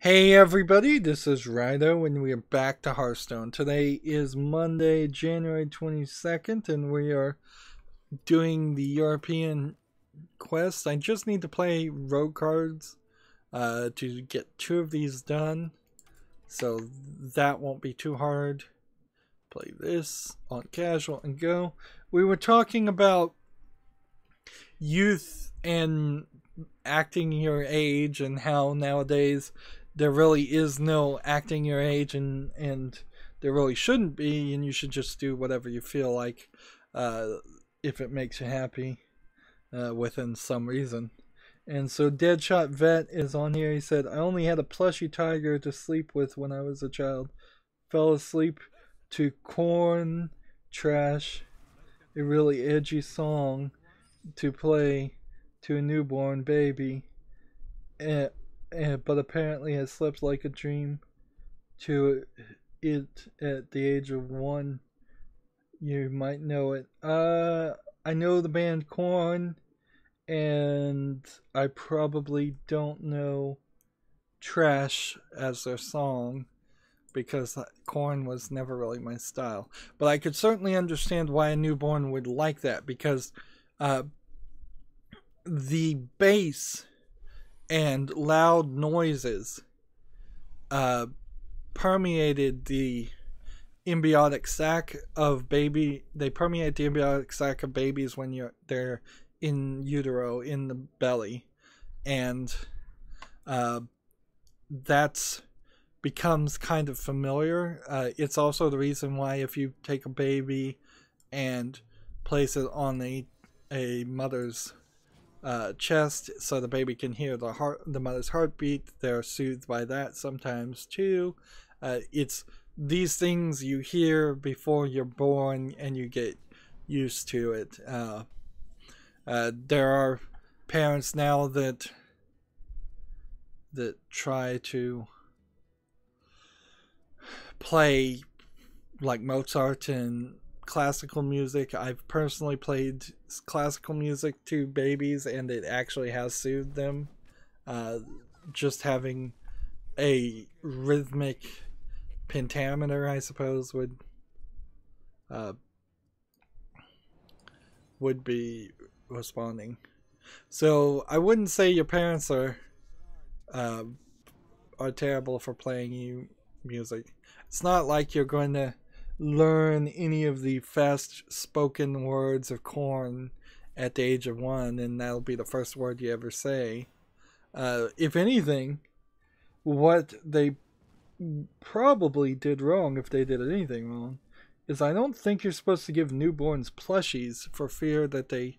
Hey everybody, this is Rydo and we are back to Hearthstone. Today is Monday, January 22nd, and we are doing the European quest. I just need to play rogue cards to get 2 of these done, so that won't be too hard. Play this on casual and go. We were talking about youth and acting your age and how nowadays there really is no acting your age, and there really shouldn't be, and you should just do whatever you feel like if it makes you happy within some reason. And so Deadshot Vet is on here. He said, I only had a plushy tiger to sleep with when I was a child. Fell asleep to corn trash, a really edgy song to play to a newborn baby, but apparently has slept like a dream to it at the age of 1. You might know it. I know the band Korn, and I probably don't know Trash as their song because Korn was never really my style. But I could certainly understand why a newborn would like that, because the bass and loud noises permeated the embryonic sac of baby. They permeate the embryonic sac of babies when they're in utero, in the belly, and that's becomes kind of familiar. It's also the reason why if you take a baby and place it on a mother's chest so the baby can hear the mother's heartbeat, they're soothed by that sometimes too. It's these things you hear before you're born and you get used to it. There are parents now that try to play like Mozart and classical music. I've personally played classical music to babies and it actually has soothed them. Just having a rhythmic pentameter, I suppose, would be responding. So I wouldn't say your parents are terrible for playing you music. It's not like you're going to learn any of the fast spoken words of Korn at the age of 1 and that'll be the first word you ever say. If anything, what they probably did wrong, if they did anything wrong, is I don't think you're supposed to give newborns plushies for fear that they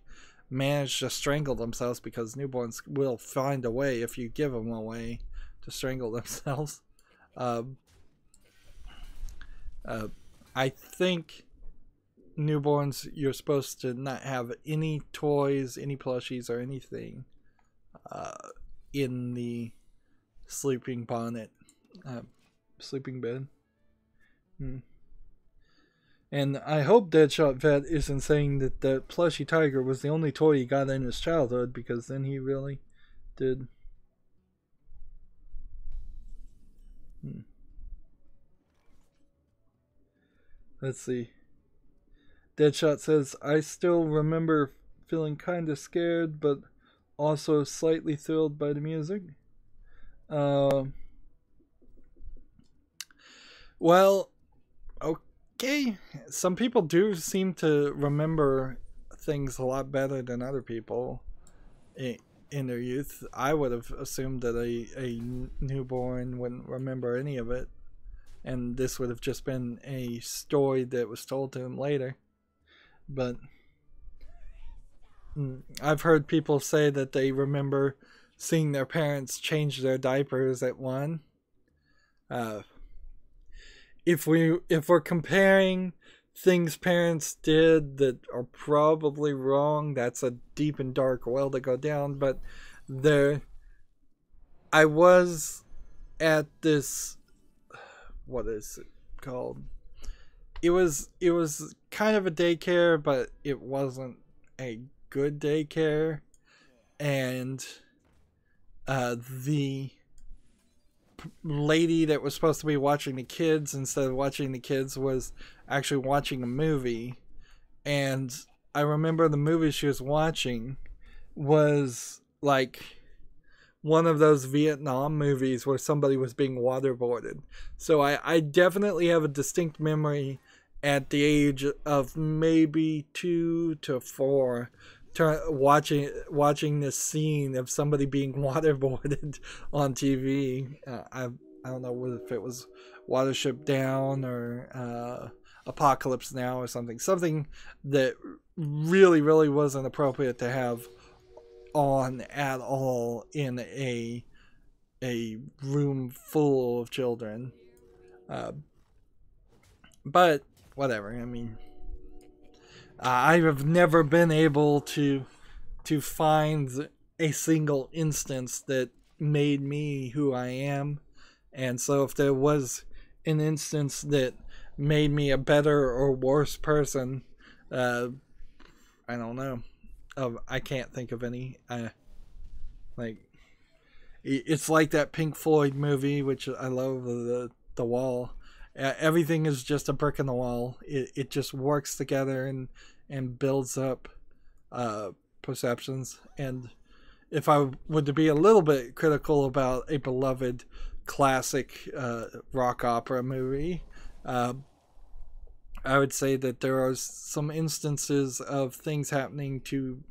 manage to strangle themselves, because newborns will find a way if you give them a way to strangle themselves. I think newborns, you're supposed to not have any toys, any plushies, or anything in the sleeping bonnet, sleeping bed. And I hope Deadshot Vet isn't saying that the plushy tiger was the only toy he got in his childhood, because then he really did. Let's see. Deadshot says, I still remember feeling kind of scared, but also slightly thrilled by the music. Well, okay. Some people do seem to remember things a lot better than other people in their youth. I would have assumed that a newborn wouldn't remember any of it, and this would have just been a story that was told to him later. But I've heard people say that they remember seeing their parents change their diapers at 1. If we're comparing things parents did that are probably wrong, that's a deep and dark well to go down. But I was at this, what is it called? It was kind of a daycare, but it wasn't a good daycare, and the lady that was supposed to be watching the kids instead of watching the kids was actually watching a movie. And I remember the movie she was watching was like one of those Vietnam movies where somebody was being waterboarded. So I definitely have a distinct memory at the age of maybe 2 to 4 watching this scene of somebody being waterboarded on TV. I don't know if it was Watership Down or Apocalypse Now or something that really wasn't appropriate to have on at all in a room full of children. But whatever. I mean, I have never been able to find a single instance that made me who I am. And so if there was an instance that made me a better or worse person, I don't know. I can't think of any. It's like that Pink Floyd movie, which I love, the Wall. Everything is just a brick in the wall. It just works together and builds up perceptions. And if I were to be a little bit critical about a beloved classic rock opera movie, I would say that there are some instances of things happening to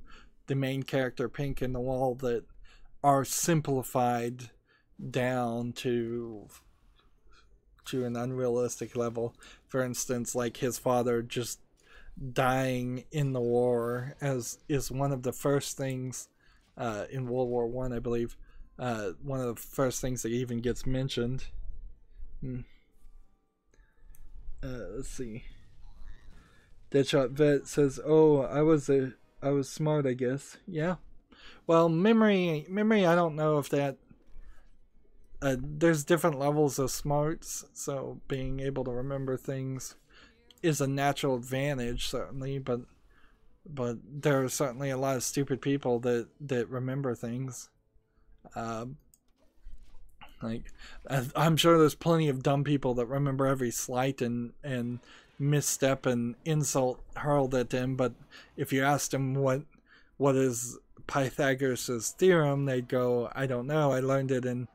the main character Pink in the Wall that are simplified down to an unrealistic level. For instance, like his father just dying in the war is one of the first things in World War One, I believe. One of the first things that even gets mentioned. Let's see. Deadshot Vet says, "Oh, I was smart, I guess." Yeah. Well, memory. I don't know if that. There's different levels of smarts, so being able to remember things is a natural advantage, certainly. But there are certainly a lot of stupid people that remember things. Like, I'm sure there's plenty of dumb people that remember every slight and misstep and insult hurled at them, but if you asked them what is Pythagoras' theorem, they'd go, "I don't know, I learned it in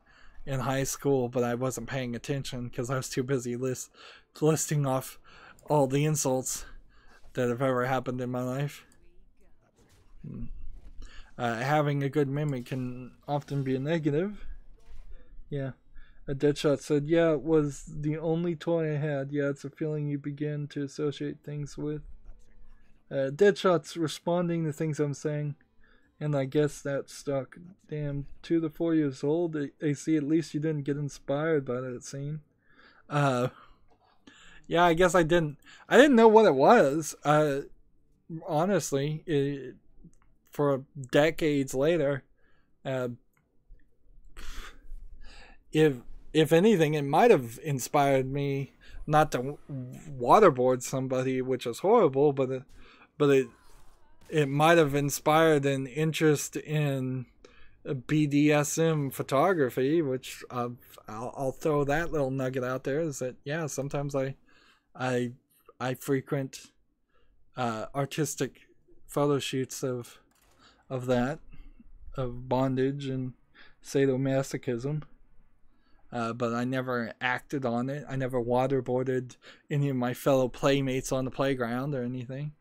high school, but I wasn't paying attention because I was too busy listing off all the insults that have ever happened in my life." Having a good memory can often be a negative. Yeah. A Deadshot said, "Yeah, it was the only toy I had. Yeah, it's a feeling you begin to associate things with." Deadshot's responding to things I'm saying, and I guess that stuck. Damn, 2 to 4 years old. AC, at least you didn't get inspired by that scene. Yeah, I guess I didn't know what it was. Honestly, for decades later, if anything, it might have inspired me not to waterboard somebody, which is horrible, but it might have inspired an interest in BDSM photography, which I'll throw that little nugget out there, is that, yeah, sometimes I frequent artistic photo shoots of bondage and sadomasochism. But I never acted on it. I never waterboarded any of my fellow playmates on the playground or anything.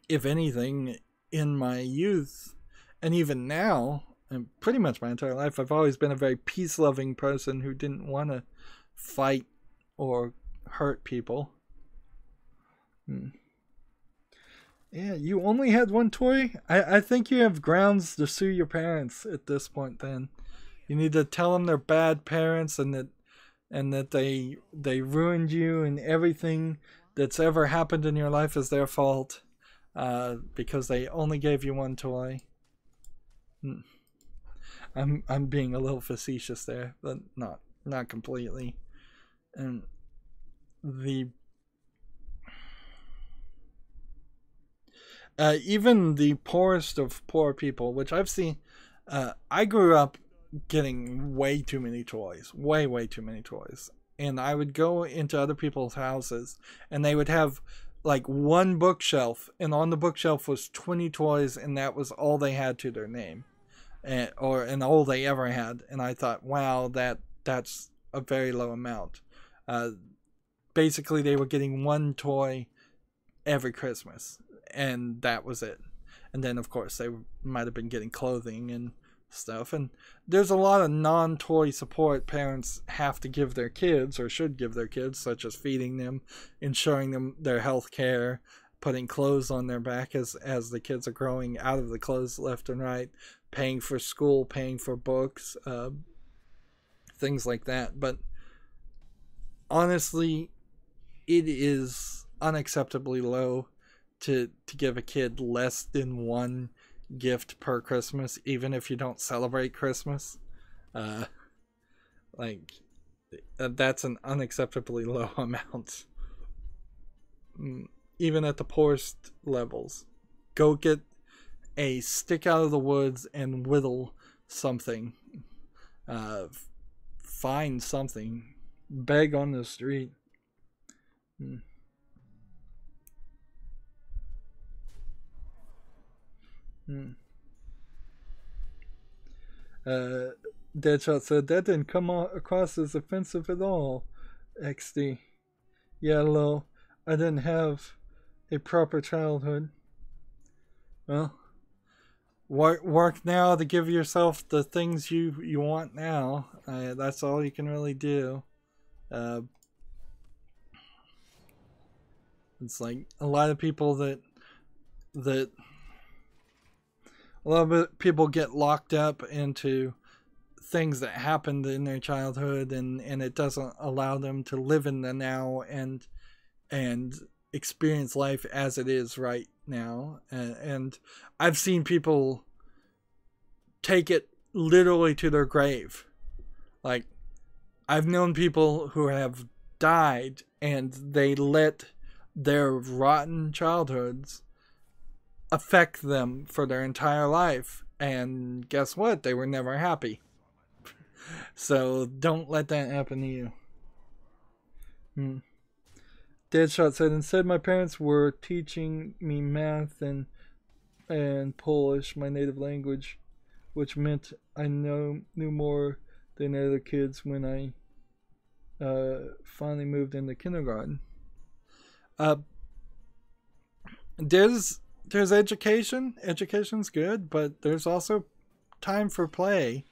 If anything, in my youth, and even now, and pretty much my entire life, I've always been a very peace-loving person who didn't want to fight or hurt people. Yeah, you only had one toy? I think you have grounds to sue your parents at this point then. You need to tell them they're bad parents and that they ruined you, and everything that's ever happened in your life is their fault because they only gave you one toy. I'm being a little facetious there, but not completely. And even the poorest of poor people, which I've seen, I grew up getting way too many toys, way too many toys. And I would go into other people's houses, and they would have like one bookshelf, and on the bookshelf was 20 toys, and that was all they had to their name, and all they ever had. And I thought, wow, that's a very low amount. Basically, they were getting one toy every Christmas, and that was it. And then, of course, they might have been getting clothing and stuff. And there's a lot of non-toy support parents have to give their kids, or should give their kids, such as feeding them, ensuring them their health care, putting clothes on their back as the kids are growing out of the clothes left and right, paying for school, paying for books, things like that. But honestly, it is unacceptably low to give a kid less than one gift per Christmas, even if you don't celebrate Christmas. That's an unacceptably low amount. Even at the poorest levels. Go get a stick out of the woods and whittle something. Find something. Beg on the street. Deadshot said that didn't come across as offensive at all. XD. Yeah, lol. I didn't have a proper childhood. Well, work now to give yourself the things you want now. That's all you can really do. It's like a lot of people that a lot of people get locked up into things that happened in their childhood, and it doesn't allow them to live in the now and experience life as it is right now. And I've seen people take it literally to their grave. Like, I've known people who have died and they let their rotten childhoods affect them for their entire life, and guess what? They were never happy. So don't let that happen to you. Deadshot said, instead my parents were teaching me math and Polish, my native language, which meant I knew more than other kids when I finally moved into kindergarten. There's education. Education's good, but there's also time for play.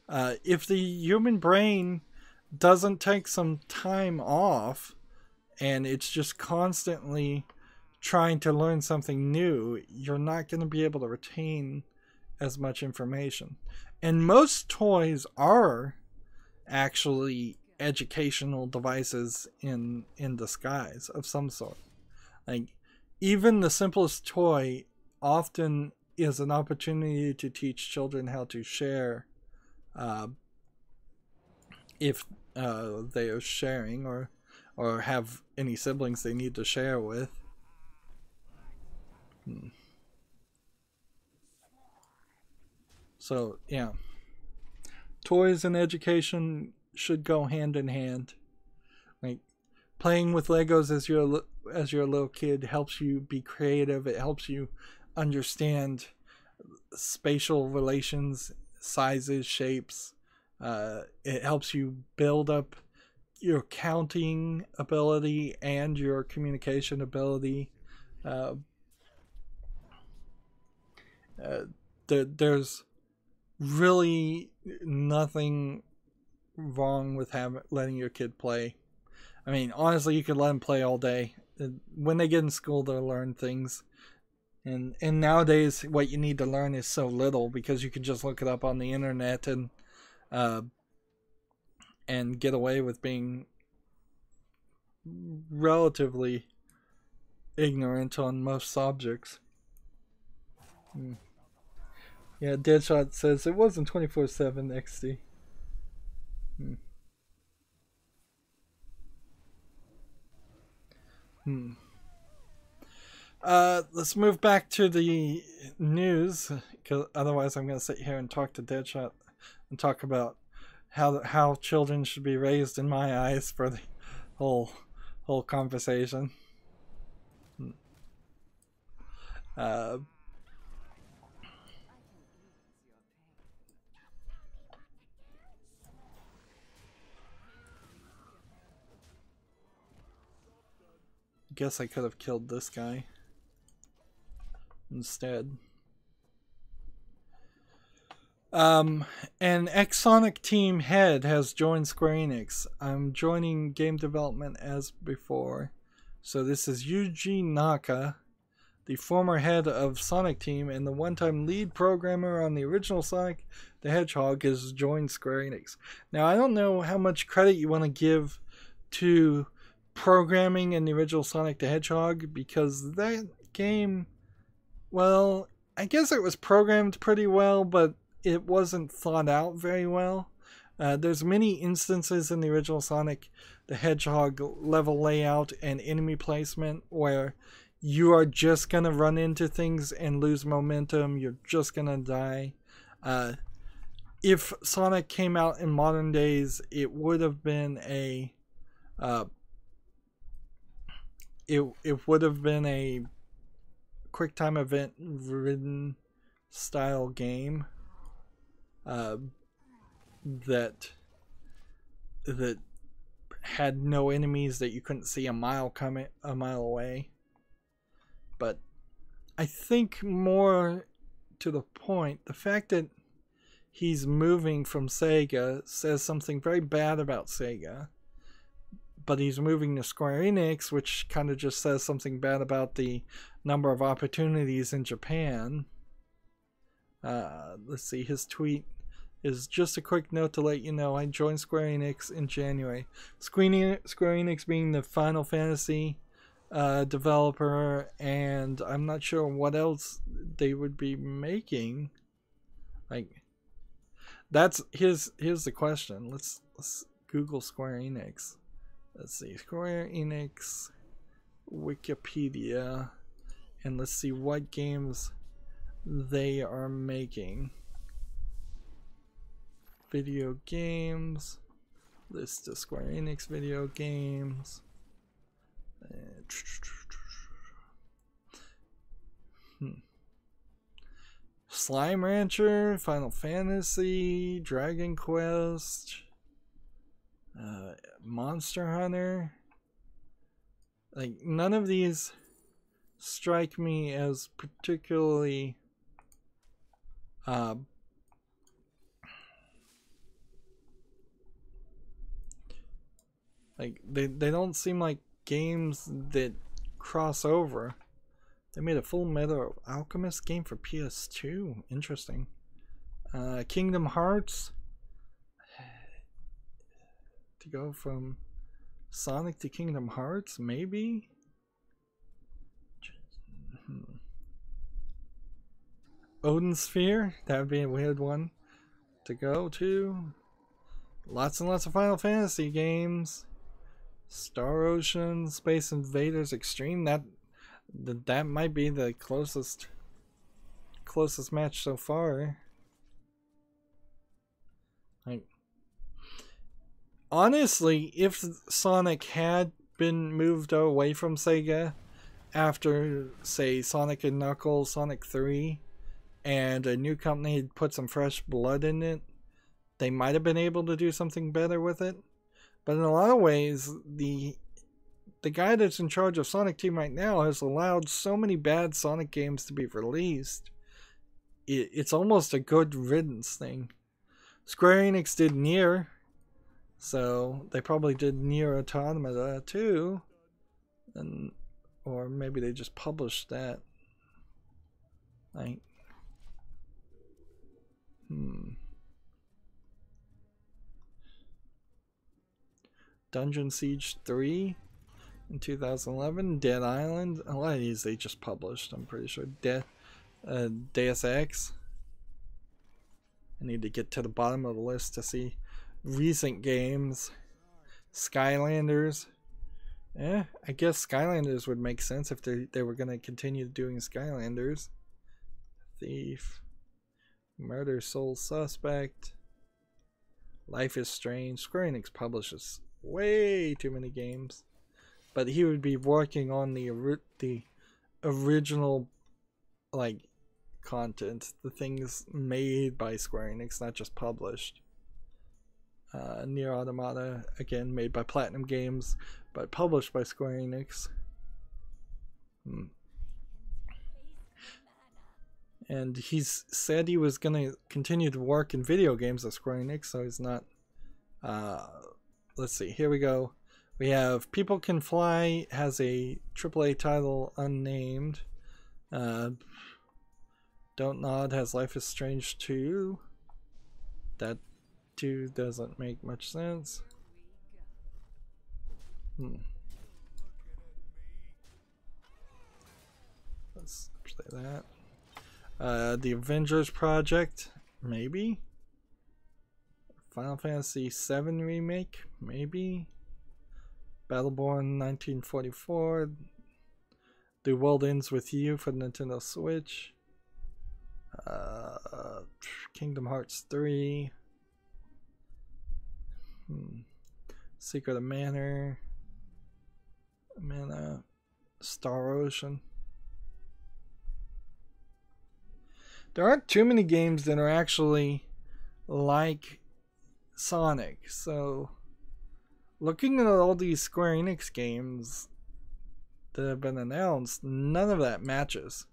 If the human brain doesn't take some time off, and it's just constantly trying to learn something new, you're not going to be able to retain as much information. And most toys are actually educational devices in disguise of some sort. Like, even the simplest toy often is an opportunity to teach children how to share, if they are sharing or have any siblings they need to share with. So yeah, toys and education should go hand in hand. Like, playing with Legos as you're a little kid helps you be creative. It helps you understand spatial relations, sizes, shapes. It helps you build up your counting ability and your communication ability. There's really nothing wrong with letting your kid play. I mean, honestly, you could let them play all day. When they get in school, they'll learn things. And nowadays, what you need to learn is so little, because you can just look it up on the internet and get away with being relatively ignorant on most subjects. Yeah, Deadshot says it wasn't 24/7 XD. Let's move back to the news, because otherwise I'm going to sit here and talk to Deadshot and talk about how children should be raised in my eyes for the whole conversation. Guess I could have killed this guy instead. An ex-Sonic team head has joined Square Enix. I'm joining game development as before. So this is Yuji Naka, the former head of Sonic team and the one-time lead programmer on the original Sonic the Hedgehog, has joined Square Enix. Now, I don't know how much credit you want to give to programming in the original Sonic the Hedgehog, because that game, well, I guess it was programmed pretty well, but it wasn't thought out very well. There's many instances in the original Sonic the Hedgehog level layout and enemy placement where you are just gonna run into things and lose momentum. You're just gonna die. If Sonic came out in modern days, it would have been a it would have been a quick time event ridden style game that had no enemies that you couldn't see a mile away. But I think more to the point, the fact that he's moving from Sega says something very bad about Sega. But he's moving to Square Enix, which kind of just says something bad about the number of opportunities in Japan. Let's see, his tweet is just a quick note to let you know I joined Square Enix in January. Square Enix being the Final Fantasy developer, and I'm not sure what else they would be making. Like, here's the question. Let's Google Square Enix. Let's see, Square Enix Wikipedia, and let's see what games they are making. Video games, list of Square Enix video games. Slime Rancher, Final Fantasy, Dragon Quest, Monster Hunter. Like, none of these strike me as particularly like they don't seem like games that cross over. They made a Full Metal Alchemist game for PS2. Interesting. Kingdom Hearts. To go from Sonic to Kingdom Hearts, maybe? Odin Sphere, that would be a weird one to go to. Lots and lots of Final Fantasy games. Star Ocean, Space Invaders Extreme, that might be the closest match so far. Like, honestly, if Sonic had been moved away from Sega after, say, Sonic and Knuckles, Sonic 3, and a new company had put some fresh blood in it, they might have been able to do something better with it. But in a lot of ways, the guy that's in charge of Sonic Team right now has allowed so many bad Sonic games to be released. It's almost a good riddance thing. Square Enix did Nier, so they probably did Nier Automata too, or maybe they just published that. Like, Dungeon Siege 3 in 2011, Dead Island. A lot of these they just published, I'm pretty sure. Deus Ex. I need to get to the bottom of the list to see recent games. Skylanders. I guess Skylanders would make sense if they were going to continue doing Skylanders. Thief. Murder Soul Suspect. Life is Strange. Square Enix publishes way too many games. But he would be working on the original, like, content. The things made by Square Enix, not just published. Nier Automata, again, made by Platinum Games, but published by Square Enix. And he's said he was going to continue to work in video games at Square Enix, so he's not... let's see, here we go. We have People Can Fly, has a AAA title unnamed. Don't Nod has Life is Strange 2. That 2 doesn't make much sense. Let's play that. The Avengers Project, maybe. Final Fantasy VII Remake, maybe. Battleborn 1944. The World Ends With You for Nintendo Switch. Kingdom Hearts 3. Secret of Mana. Star Ocean. There aren't too many games that are actually like Sonic, so looking at all these Square Enix games that have been announced, none of that matches.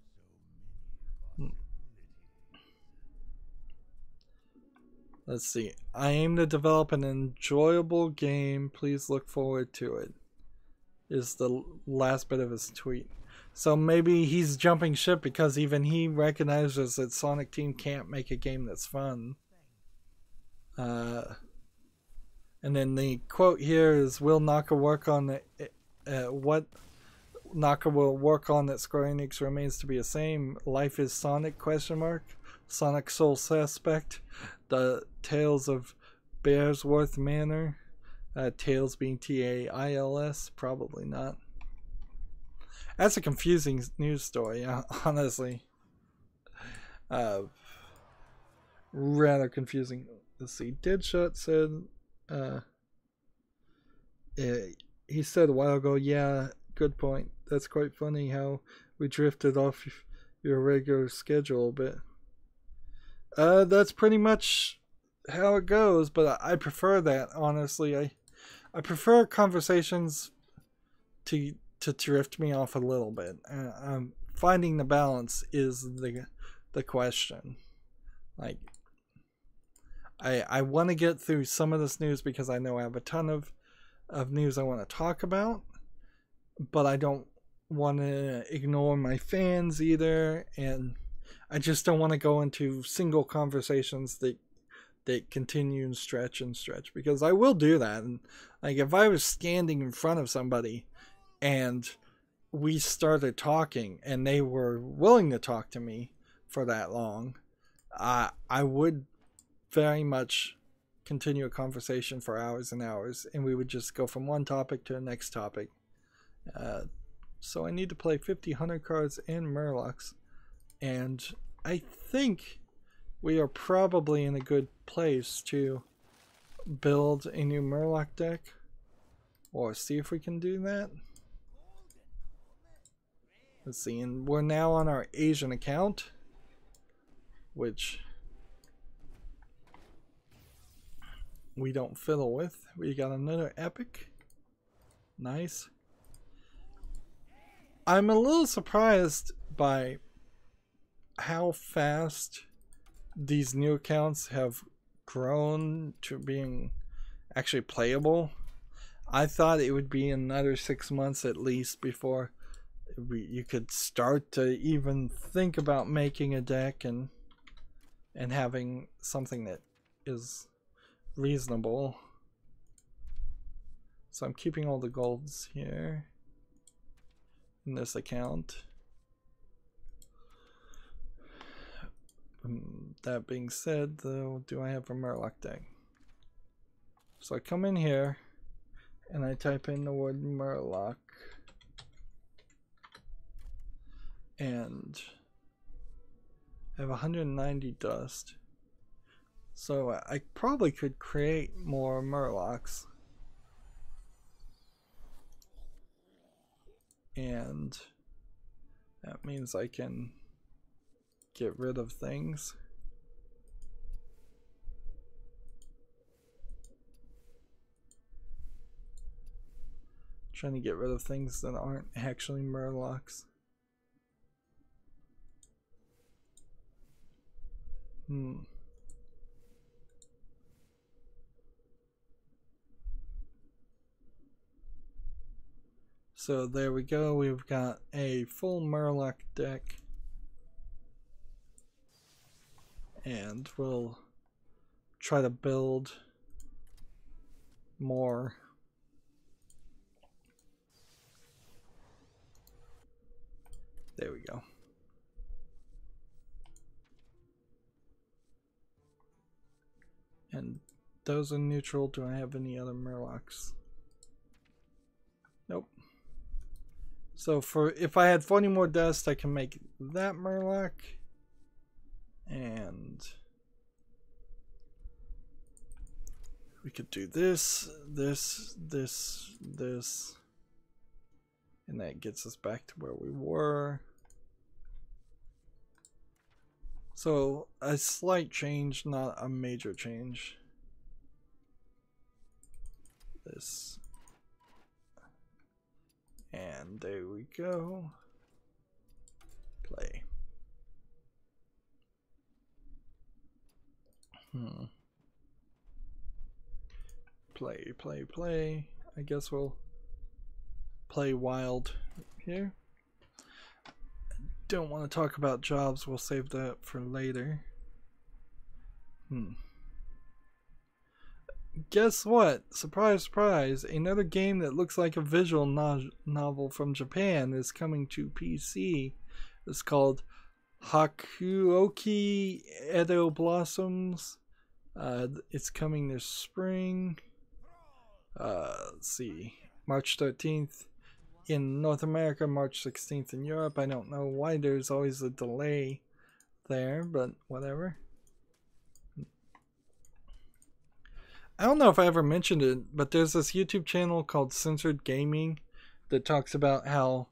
Let's see. I aim to develop an enjoyable game. Please look forward to it. Is the last bit of his tweet. So maybe he's jumping ship because even he recognizes that Sonic Team can't make a game that's fun. And then the quote here is, will Naka work on what Naka will work on that Square Enix remains to be the same? Life is Sonic, ? Sonic Soul Suspect, the Tales of Bearsworth Manor, Tales being Tails, probably not. That's a confusing news story, honestly. Rather confusing. Let's see. Deadshot said, he said a while ago, yeah, good point. That's quite funny how we drifted off your regular schedule a bit. That's pretty much how it goes, but I prefer that, honestly. I prefer conversations to drift me off a little bit. Finding the balance is the question. Like, I want to get through some of this news because I know I have a ton of news I want to talk about, but I don't want to ignore my fans either, and I just don't want to go into single conversations that continue and stretch because I will do that. And like, if I was standing in front of somebody and we started talking and they were willing to talk to me for that long, I would very much continue a conversation for hours and hours, and we would just go from one topic to the next topic. So I need to play 50 hunter cards and Murlocs, and I think we are probably in a good place to build a new Murloc deck, or see if we can do that. Let's see, and we're now on our Asian account, which we don't fiddle with. We got another epic. Nice. I'm a little surprised by how fast these new accounts have grown to being actually playable. I thought it would be another 6 months at least before you could start to even think about making a deck and having something that is reasonable. So I'm keeping all the golds here in this account. That being said, though, do I have a Murloc deck? So I come in here and I type in the word Murloc, and I have 190 dust. So I probably could create more murlocs. And that means I can get rid of things. Trying to get rid of things that aren't actually murlocs. So there we go, we've got a full murloc deck. And we'll try to build more. There we go. And those are neutral. Do I have any other murlocs? Nope. So if I had 40 more dust, I can make that murloc. And we could do this, this, this, this. And that gets us back to where we were. So a slight change, not a major change. This. And there we go. Play. Play. I guess we'll play wild here. Don't want to talk about jobs, we'll save that for later. Guess what? Surprise, surprise. Another game that looks like a visual novel from Japan is coming to PC. It's called Hakuoki Edo Blossoms. It's coming this spring. Let's see. March 13th in North America, March 16th in Europe. I don't know why there's always a delay there, but whatever. I don't know if I ever mentioned it, but there's this YouTube channel called Censored Gaming that talks about how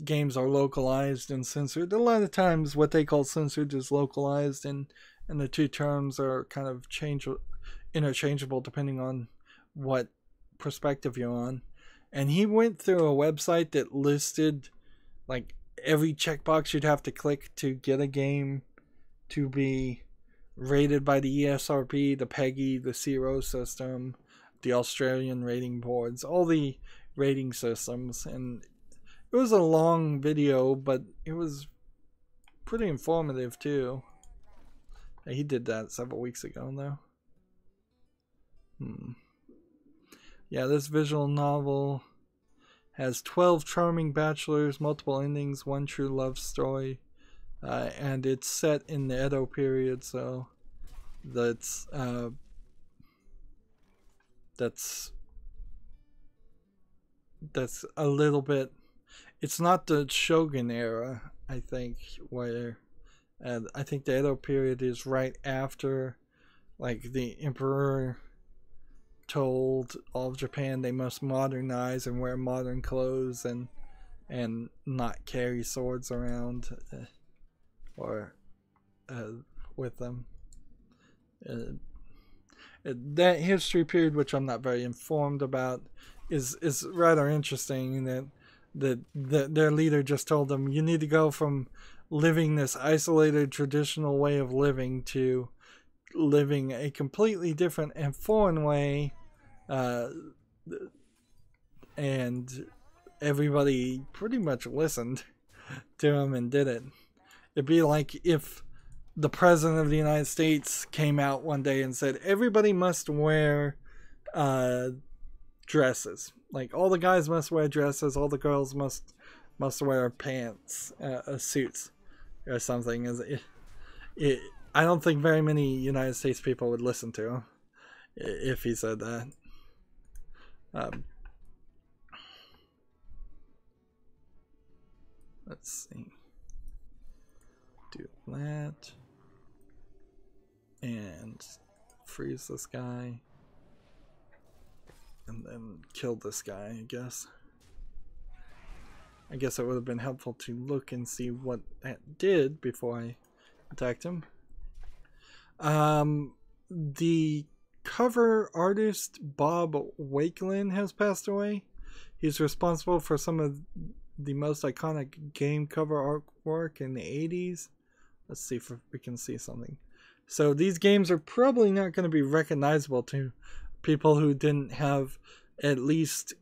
games are localized and censored. A lot of times what they call censored is localized, and the two terms are kind of interchangeable depending on what perspective you're on. And he went through a website that listed like every checkbox you'd have to click to get a game to be rated by the ESRB, the PEGI, the CERO system, the Australian rating boards, all the rating systems. And it was a long video, but it was pretty informative too. He did that several weeks ago though. Yeah, this visual novel has 12 charming bachelors, multiple endings, one true love story. And it's set in the Edo period, so that's a little bit. It's not the Shogun era, I think, where I think the Edo period is right after, like, the emperor told all of Japan they must modernize and wear modern clothes and not carry swords around or with them. That history period, which I'm not very informed about, is rather interesting in that their leader just told them, you need to go from living this isolated traditional way of living to living a completely different and foreign way, and everybody pretty much listened to him and did it. It'd be like if the president of the United States came out one day and said everybody must wear dresses. Like all the guys must wear dresses, all the girls must wear pants, suits, or something. I don't think very many United States people would listen to him if he said that. Let's see. Do that. And freeze this guy. And then kill this guy, I guess. I guess it would have been helpful to look and see what that did before I attacked him. The cover artist Bob Wakelin has passed away. He's responsible for some of the most iconic game cover artwork in the 80s. Let's see if we can see something. So these games are probably not going to be recognizable to people who didn't have at least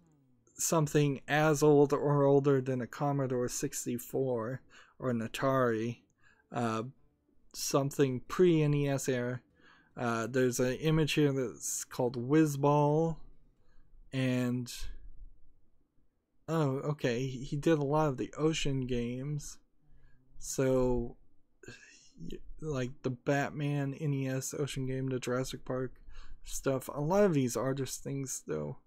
something as old or older than a Commodore 64 or an Atari. Something pre-NES era. There's an image here that's called Whizball. And oh, okay, he did a lot of the ocean games. So like the Batman NES ocean game, the Jurassic Park stuff. A lot of these artist things, though,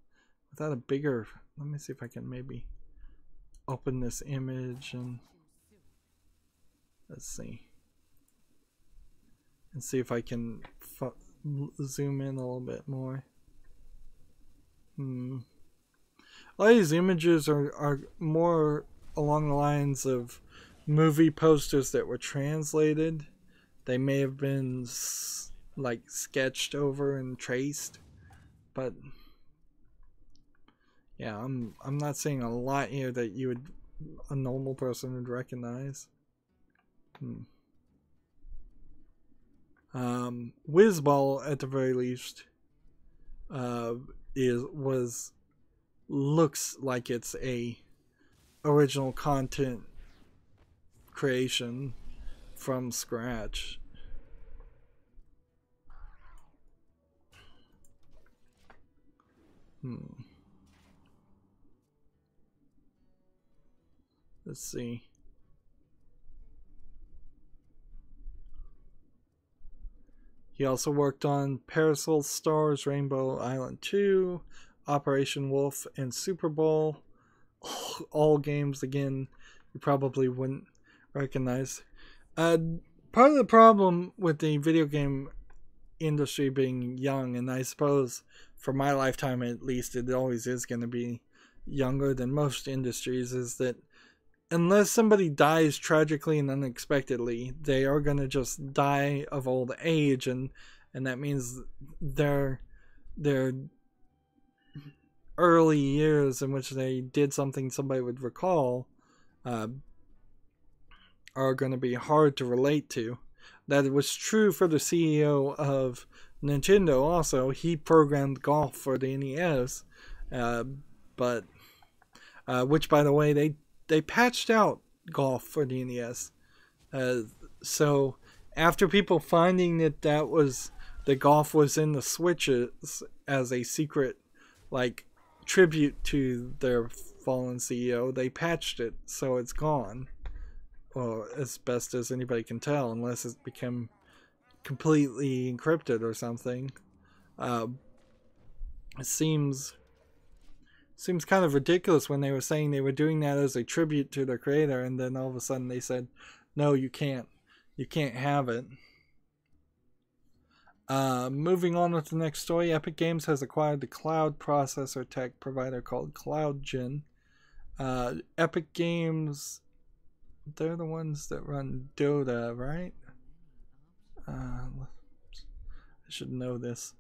without a bigger... Let me see if I can maybe open this image and... Let's see. And see if I can zoom in a little bit more. A lot of these images are more along the lines of movie posters that were translated. They may have been like sketched over and traced, but yeah, I'm not seeing a lot here that a normal person would recognize. Whizball, at the very least, looks like it's a original content creation from scratch. Let's see. He also worked on Parasol Stars, Rainbow Island 2, Operation Wolf, and Super Bowl. All games, again, you probably wouldn't recognize. Part of the problem with the video game industry being young, and I suppose for my lifetime at least it always is going to be younger than most industries, is that unless somebody dies tragically and unexpectedly, they are going to just die of old age, and that means their early years in which they did something somebody would recall are going to be hard to relate to. That was true for the CEO of Nintendo also. He programmed golf for the NES, but which, by the way, they patched out golf for the NES. So after people finding that the golf was in the Switches as a secret, like, tribute to their fallen CEO, they patched it so it's gone. Well, as best as anybody can tell, unless it's become completely encrypted or something. It seems kind of ridiculous when they were saying they were doing that as a tribute to their creator, and then all of a sudden they said, no, you can't have it. Moving on with the next story, Epic Games has acquired the cloud processor tech provider called CloudGen. Epic Games, they're the ones that run Dota, right? I should know this.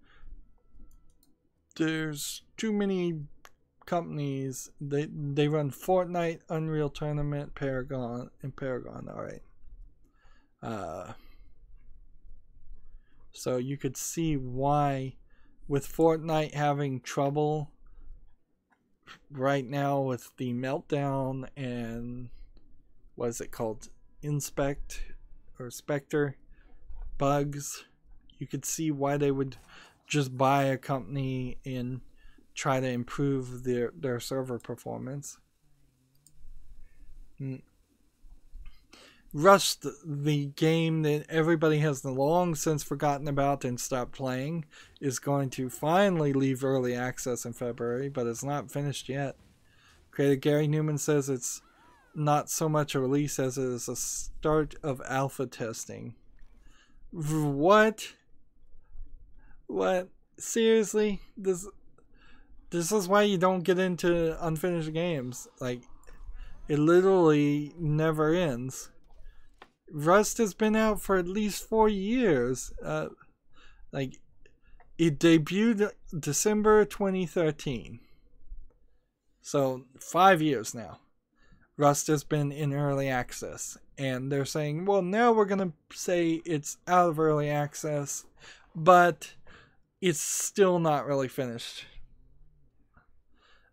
There's too many companies. They run Fortnite, Unreal Tournament, Paragon. All right. So you could see why, with Fortnite having trouble right now with the meltdown and what is it called, Spectre bugs, you could see why they would just buy a company and try to improve their server performance. Rust, the game that everybody has long since forgotten about and stopped playing, is going to finally leave early access in February, but it's not finished yet. Creator Gary Newman says it's not so much a release as it is a start of alpha testing. What? What? Seriously? This is why you don't get into unfinished games. Like, it literally never ends. Rust has been out for at least 4 years. Like, it debuted December 2013. So, 5 years now. Rust has been in early access. And they're saying, well, now we're going to say it's out of early access, but it's still not really finished.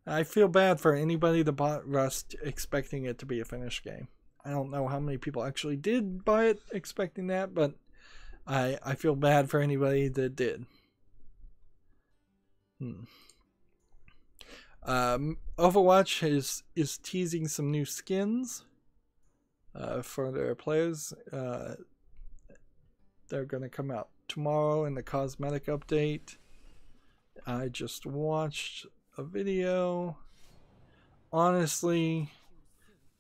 I feel bad for anybody that bought Rust expecting it to be a finished game. I don't know how many people actually did buy it expecting that, but I feel bad for anybody that did. Overwatch is teasing some new skins for their players. They're going to come out tomorrow in the cosmetic update. I just watched a video. Honestly,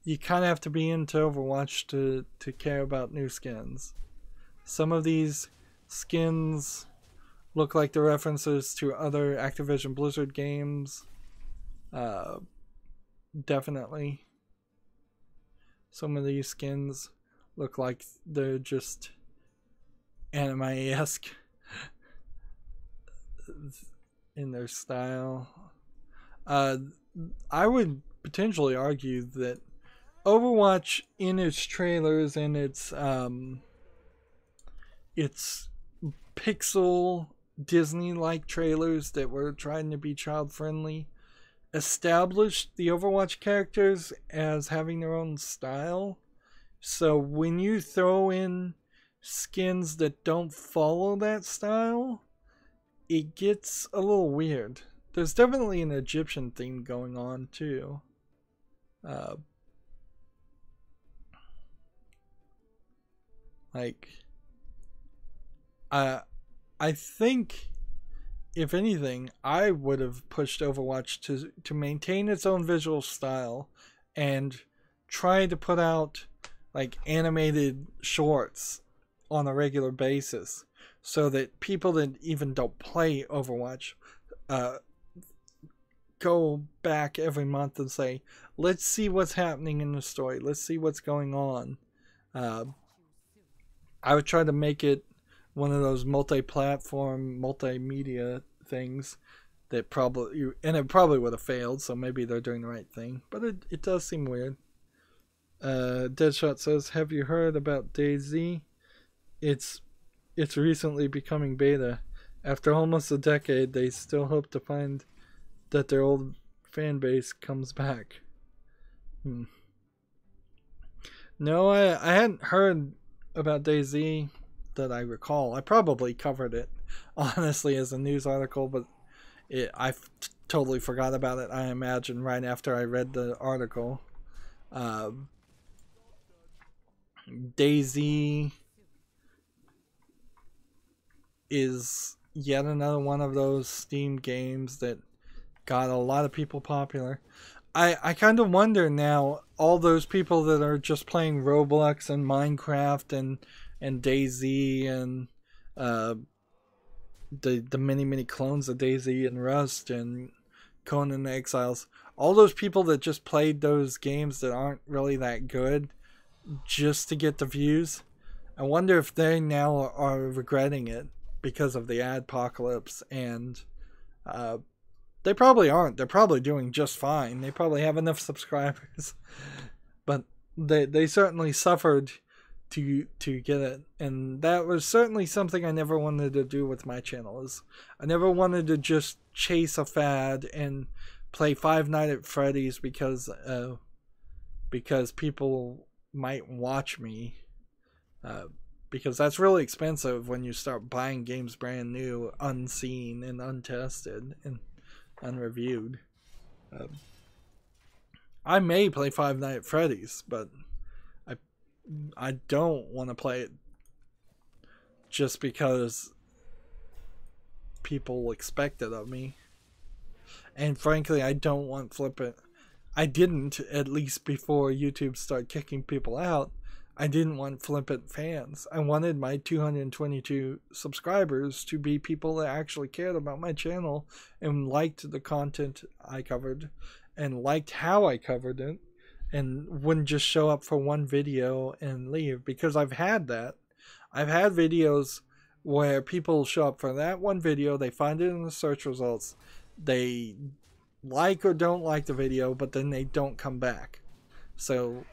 you kind of have to be into Overwatch to care about new skins. Some of these skins look like the references to other Activision Blizzard games. Definitely. Some of these skins look like they're just anime-esque in their style. I would potentially argue that Overwatch, in its trailers and its pixel Disney-like trailers that were trying to be child-friendly, established the Overwatch characters as having their own style. So when you throw in skins that don't follow that style, it gets a little weird. There's definitely an Egyptian theme going on too. I think, if anything, I would have pushed Overwatch to maintain its own visual style and try to put out like animated shorts on a regular basis, so that people that even don't play Overwatch go back every month and say, let's see what's happening in the story, let's see what's going on. I would try to make it one of those multi-platform, multimedia things that probably, and it probably would have failed, so maybe they're doing the right thing, but it does seem weird. Deadshot says, have you heard about DayZ? It's recently becoming beta. After almost a decade, they still hope to find that their old fan base comes back. No, I hadn't heard about DayZ that I recall. I probably covered it, honestly, as a news article, but I totally forgot about it, I imagine, right after I read the article. DayZ is yet another one of those Steam games that got a lot of people popular. I kind of wonder now, all those people that are just playing Roblox and Minecraft and DayZ and the many clones of DayZ and Rust and Conan the Exiles, all those people that just played those games that aren't really that good just to get the views, I wonder if they now are regretting it because of the adpocalypse. And they probably aren't. They're probably doing just fine. They probably have enough subscribers. But they certainly suffered to get it. And that was certainly something I never wanted to do with my channel. I never wanted to just chase a fad and play Five Nights at Freddy's because people might watch me. Because that's really expensive when you start buying games brand new, unseen and untested and unreviewed. I may play Five Nights at Freddy's, but I don't want to play it just because people expect it of me. And frankly, I don't want Flip It. I didn't, at least before YouTube started kicking people out. I didn't want flippant fans. I wanted my 222 subscribers to be people that actually cared about my channel and liked the content I covered and liked how I covered it and wouldn't just show up for one video and leave, because I've had that. I've had videos where people show up for that one video, they find it in the search results, they like or don't like the video, but then they don't come back. So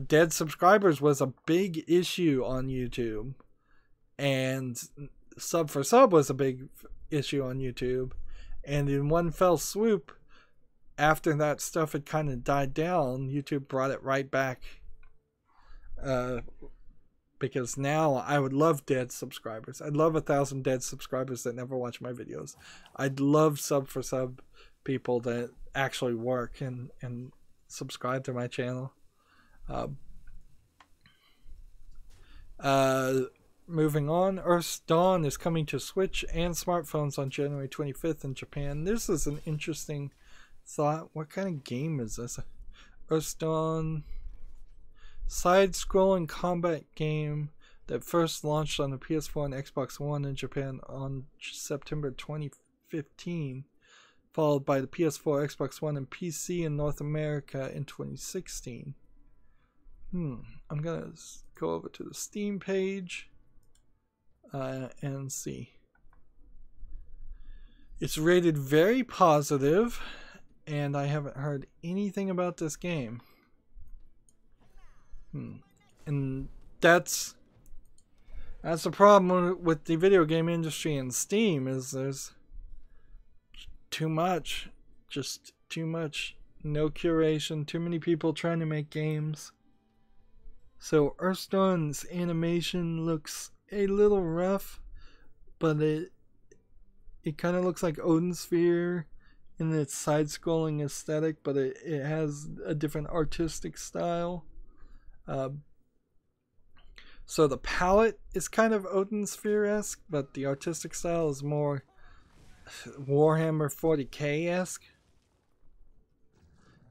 dead subscribers was a big issue on YouTube, and sub for sub was a big issue on YouTube, and in one fell swoop, after that stuff had kind of died down, YouTube brought it right back, because now I would love dead subscribers. I'd love 1,000 dead subscribers that never watch my videos. I'd love sub for sub people that actually work and subscribe to my channel. Moving on, Earth's Dawn is coming to Switch and smartphones on January 25th in Japan. This is an interesting thought. What kind of game is this? Earth's Dawn, side-scrolling combat game that first launched on the PS4 and Xbox One in Japan on September 2015, followed by the PS4, Xbox One, and PC in North America in 2016. I'm gonna go over to the Steam page and see. It's rated very positive, and I haven't heard anything about this game. And that's the problem with the video game industry and Steam, is there's too much, just too much, no curation, too many people trying to make games. So Earth's Dawn's animation looks a little rough, but it kind of looks like Odin Sphere in its side-scrolling aesthetic, but it has a different artistic style. So the palette is kind of Odin Sphere-esque, but the artistic style is more Warhammer 40k-esque.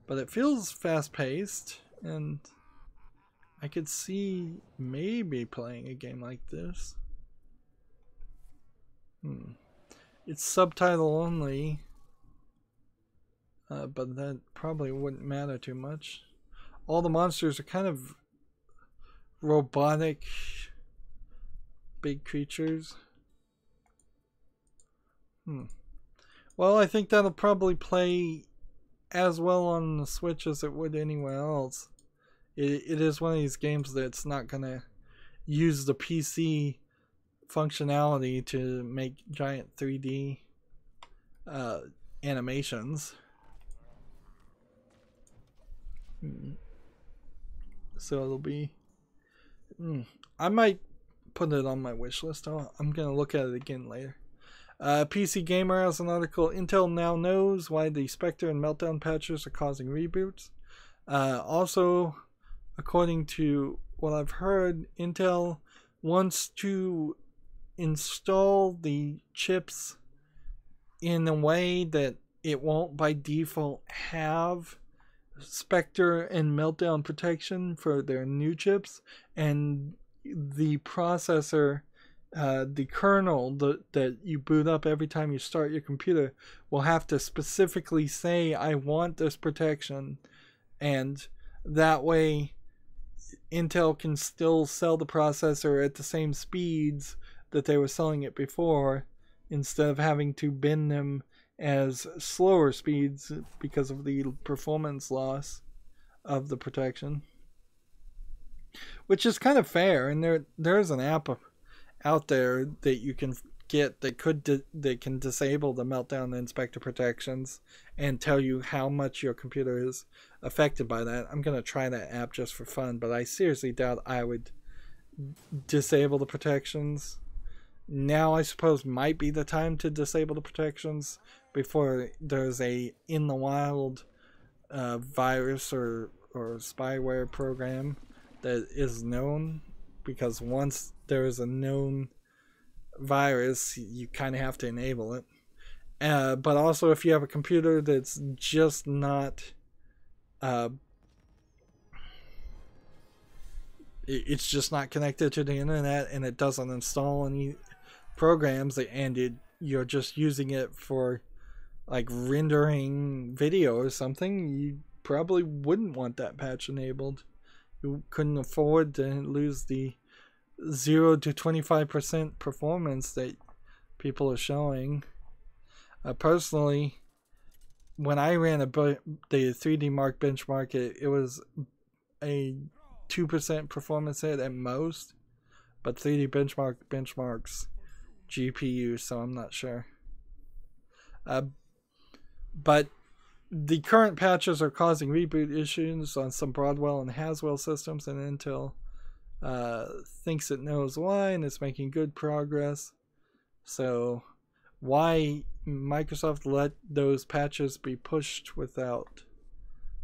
But it feels fast-paced, and I could see maybe playing a game like this. It's subtitle only, but that probably wouldn't matter too much. All the monsters are kind of robotic, big creatures. Well, I think that'll probably play as well on the Switch as it would anywhere else. It is one of these games that's not gonna use the PC functionality to make giant 3D animations. So it'll be... I might put it on my wish list. I'm gonna look at it again later. PC Gamer has an article. Intel now knows why the Spectre and Meltdown patches are causing reboots. Also, according to what I've heard, Intel wants to install the chips in a way that it won't by default have Spectre and Meltdown protection for their new chips, and the processor, the kernel that you boot up every time you start your computer will have to specifically say, I want this protection, and that way Intel can still sell the processor at the same speeds that they were selling it before, instead of having to bin them as slower speeds because of the performance loss of the protection, which is kind of fair. And there's an app out there that you can get that can disable the Meltdown and Spectre protections and tell you how much your computer is affected by that. I'm gonna try that app just for fun, but I seriously doubt I would disable the protections. Now I suppose might be the time to disable the protections before there's a in the wild virus or spyware program that is known, because once there is a known virus you kind of have to enable it. But also, if you have a computer that's just not It's just not connected to the internet, and it doesn't install any programs, and you're just using it for like rendering video or something, you probably wouldn't want that patch enabled. You couldn't afford to lose the 0 to 25% performance that people are showing. Personally, when I ran the 3D Mark benchmark, it was a 2% performance hit at most, but 3D benchmark benchmarks GPU, so I'm not sure. But the current patches are causing reboot issues on some Broadwell and Haswell systems, and Intel thinks it knows why, and it's making good progress. So why Microsoft let those patches be pushed without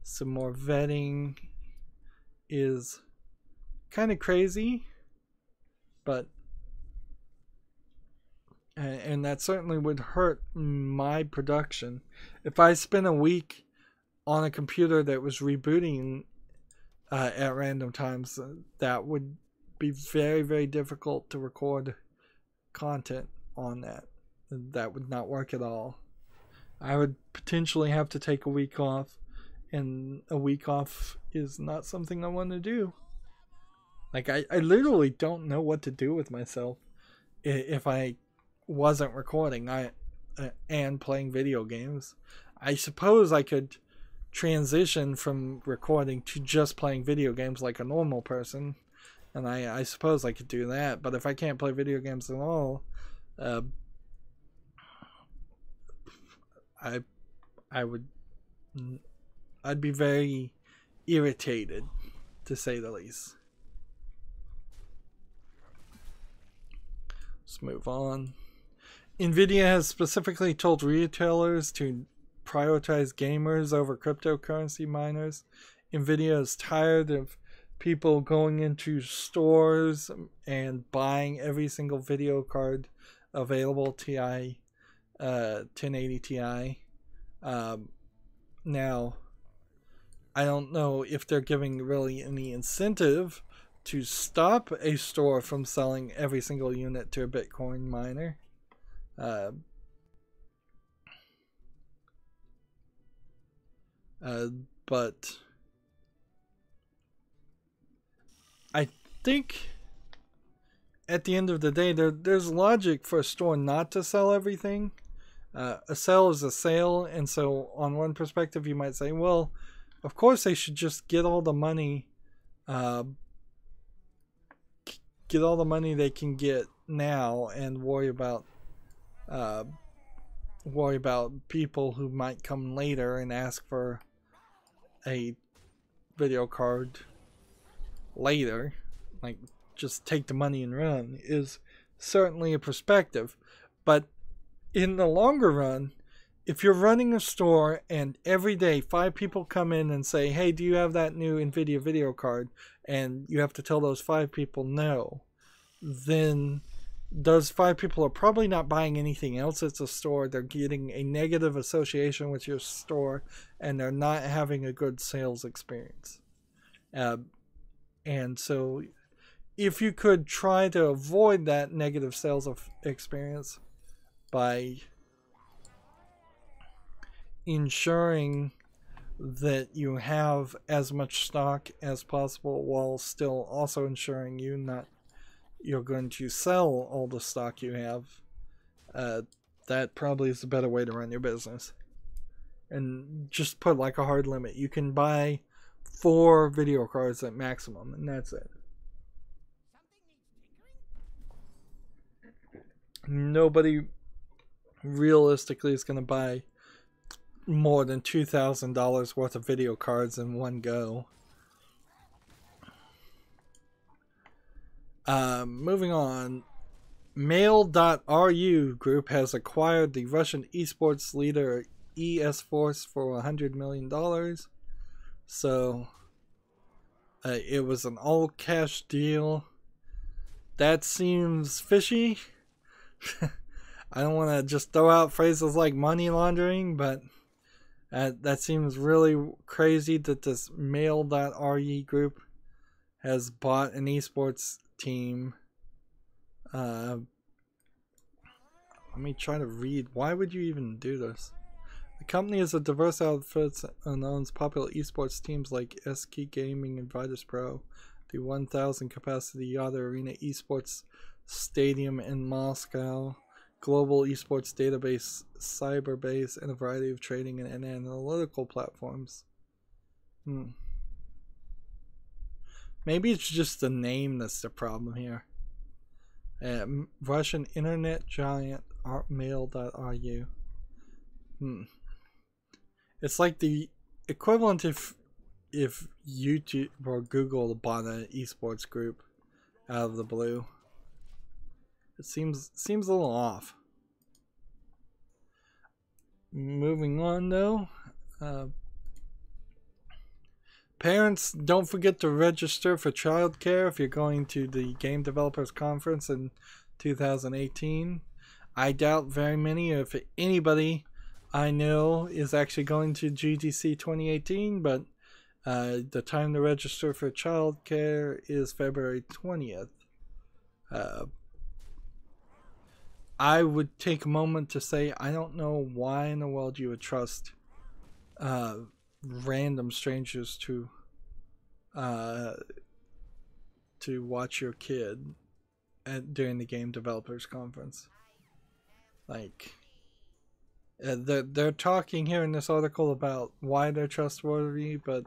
some more vetting is kind of crazy, but and that certainly would hurt my production. If I spent a week on a computer that was rebooting at random times, that would be very, very difficult to record content on that. That would not work at all. I would potentially have to take a week off, and a week off is not something I want to do. Like, I literally don't know what to do with myself if I wasn't recording and playing video games. I suppose I could transition from recording to just playing video games like a normal person, and I suppose I could do that. But if I can't play video games at all, I'd be very irritated, to say the least. Let's move on. NVIDIA has specifically told retailers to prioritize gamers over cryptocurrency miners. NVIDIA is tired of people going into stores and buying every single video card available, 1080 Ti. Now, I don't know if they're giving really any incentive to stop a store from selling every single unit to a Bitcoin miner. But I think at the end of the day, there's logic for a store not to sell everything. A sale is a sale, and so on one perspective you might say, well, of course they should just get all the money they can get now and worry about people who might come later and ask for a video card later. Like, just take the money and run is certainly a perspective. But in the longer run, if you're running a store and every day 5 people come in and say, hey, do you have that new NVIDIA video card? And you have to tell those 5 people no, then those 5 people are probably not buying anything else at the store. They're getting a negative association with your store, and they're not having a good sales experience. And so if you could try to avoid that negative sales experience by ensuring that you have as much stock as possible while still also ensuring you're going to sell all the stock you have, that probably is a better way to run your business. And just put like a hard limit. You can buy 4 video cards at maximum, and that's it. Nobody realistically is going to buy more than $2,000 worth of video cards in one go. Moving on, Mail.ru group has acquired the Russian esports leader ES-Force for $100 million. So it was an all-cash deal. That seems fishy. I don't want to just throw out phrases like money laundering, but that seems really crazy that this Mail.ru group has bought an esports team. Let me try to read. Why would you even do this? The company is a diverse outfit and owns popular esports teams like SK Gaming and Virtus Pro, the 1,000 capacity Yeti Arena esports stadium in Moscow, global esports database Cyberbase, and a variety of trading and analytical platforms. Maybe it's just the name that's the problem here. Russian internet giant mail.ru. It's like the equivalent if YouTube or Google bought an esports group out of the blue. It seems a little off. Moving on though. Parents, don't forget to register for childcare if you're going to the Game Developers Conference in 2018. I doubt very many, if anybody I know, is actually going to GDC 2018, but the time to register for childcare is February 20th. I would take a moment to say I don't know why in the world you would trust random strangers to watch your kid during the Game Developers Conference. Like, they're talking here in this article about why they're trustworthy, but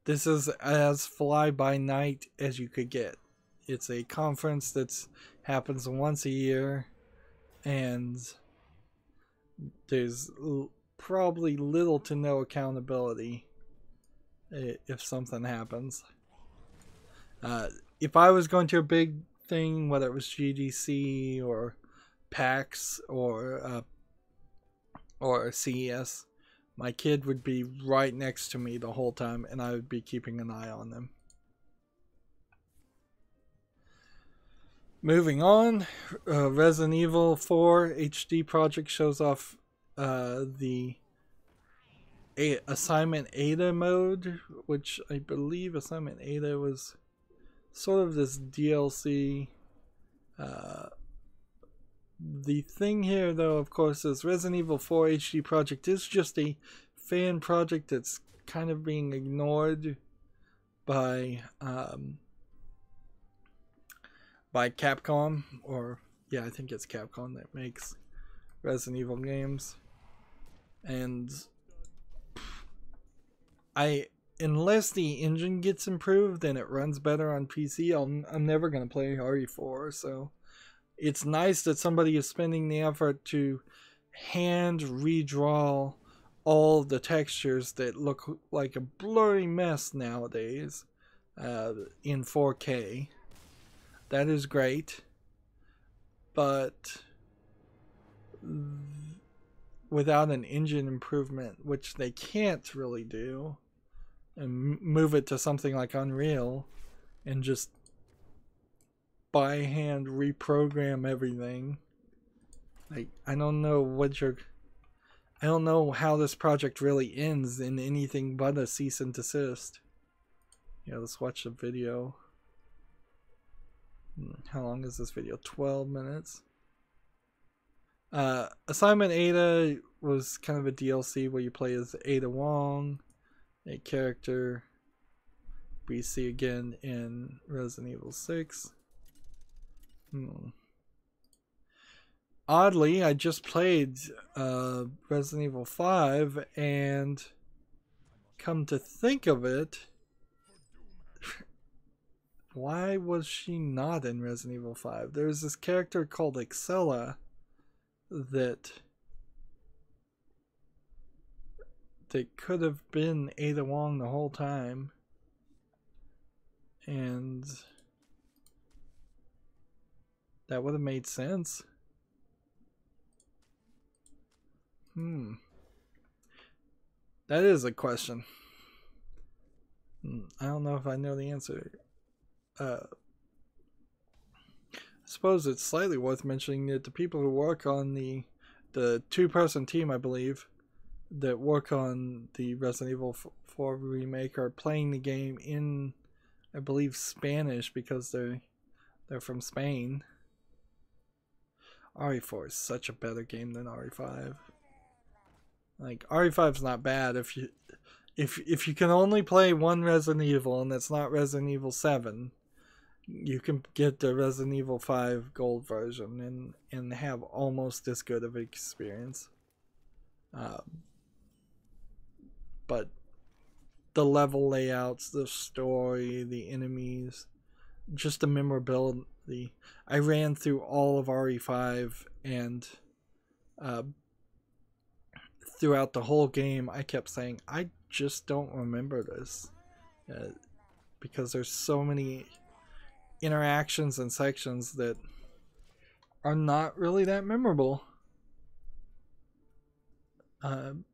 this is as fly by night as you could get. It's a conference that happens once a year, and there's probably little to no accountability if something happens. If I was going to a big thing, whether it was GDC or PAX or CES, my kid would be right next to me the whole time, and I would be keeping an eye on them. Moving on, Resident Evil 4 HD project shows off the Assignment Ada mode, which I believe Assignment Ada was sort of this DLC. The thing here, though, of course, is Resident Evil 4 HD project is just a fan project that's kind of being ignored by Capcom, or yeah, I think it's Capcom that makes Resident Evil games, and unless the engine gets improved and it runs better on PC, I'm never gonna play RE4. So it's nice that somebody is spending the effort to hand redraw all the textures that look like a blurry mess nowadays in 4K. That is great, but without an engine improvement, which they can't really do, and move it to something like Unreal and just by hand reprogram everything, like, I don't know how this project really ends in anything but a cease and desist. Yeah, let's watch the video. How long is this video? 12 minutes. Assignment Ada was kind of a DLC where you play as Ada Wong, a character we see again in Resident Evil 6. Oddly, I just played Resident Evil 5, and come to think of it, why was she not in Resident Evil 5? There's this character called Excella that could have been Ada Wong the whole time, and that would have made sense. That is a question. I don't know if I know the answer. I suppose it's slightly worth mentioning that the people who work on the two-person team, I believe, that work on the Resident Evil 4 remake are playing the game in I believe Spanish because they're from Spain. RE4 is such a better game than RE5. Like RE5's not bad if you can only play one Resident Evil and it's not Resident Evil 7, you can get the Resident Evil 5 gold version and have almost as good of an experience. But the level layouts, the story, the enemies, just the memorability. I ran through all of RE5 and throughout the whole game I kept saying, I just don't remember this. Because there's so many interactions and sections that are not really that memorable.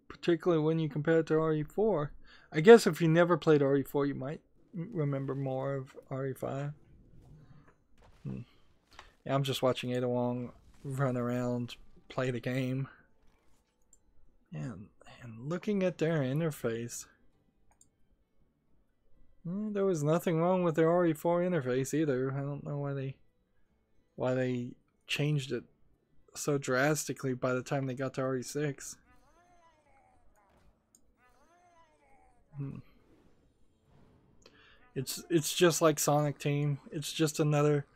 Particularly when you compare it to RE4. I guess if you never played RE4, you might remember more of RE5. Yeah, I'm just watching Ada Wong run around, play the game. And looking at their interface. There was nothing wrong with their RE4 interface either. I don't know why they changed it so drastically by the time they got to RE6. It's just like Sonic Team. It's just another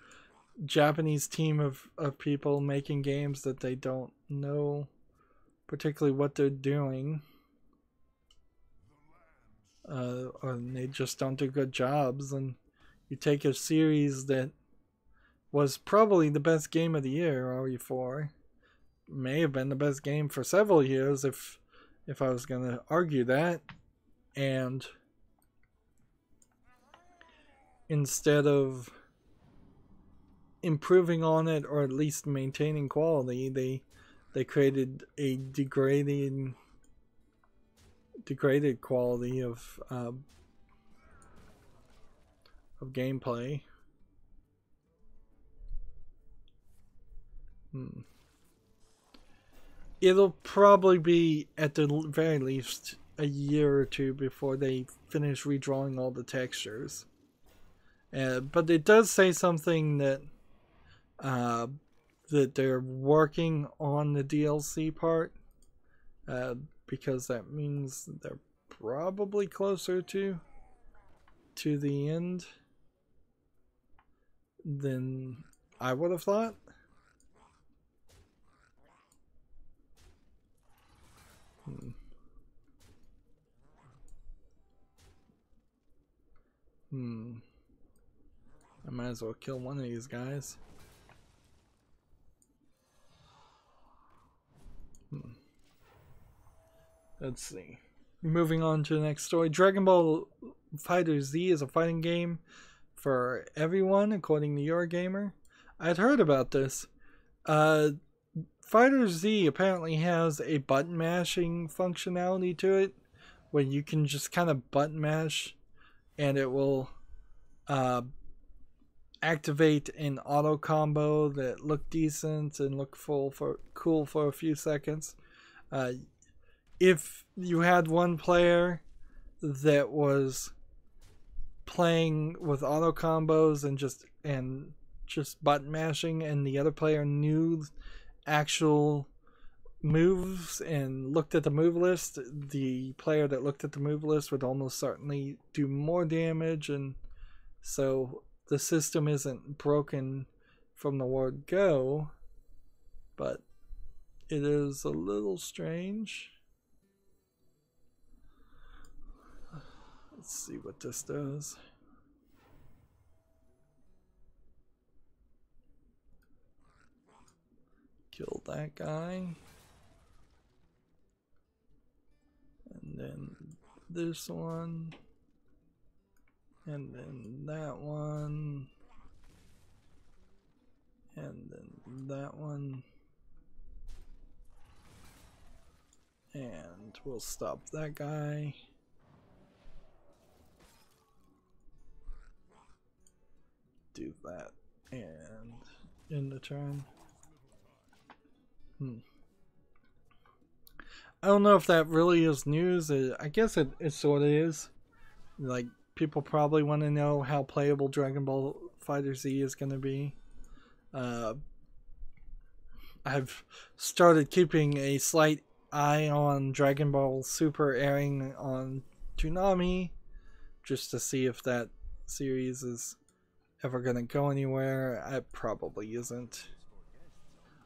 Japanese team of people making games that they don't know particularly what they're doing. Or they just don't do good jobs. And you take a series that was probably the best game of the year, RE4. May have been the best game for several years if I was going to argue that. And instead of improving on it or at least maintaining quality, they created a degraded quality of gameplay. It'll probably be at the very least a year or two before they finish redrawing all the textures. But it does say something that they're working on the DLC part, because that means they're probably closer to the end than I would have thought. I might as well kill one of these guys. Let's see. Moving on to the next story. Dragon Ball FighterZ is a fighting game for everyone, according to Eurogamer. I'd heard about this. FighterZ apparently has a button mashing functionality to it, where you can just kind of button mash and it will activate an auto combo that look decent and look cool for a few seconds. If you had one player that was playing with auto combos and just button mashing, and the other player knew actual moves and looked at the move list, the player that looked at the move list would almost certainly do more damage, and so the system isn't broken from the word go, but it is a little strange. Let's see what this does. Kill that guy. And then this one. And then that one. And then that one. And we'll stop that guy. Do that. And end the turn. I don't know if that really is news. I guess it sort of is. Like, people probably want to know how playable Dragon Ball FighterZ is going to be. I've started keeping a slight eye on Dragon Ball Super airing on Toonami, just to see if that series is ever going to go anywhere. It probably isn't.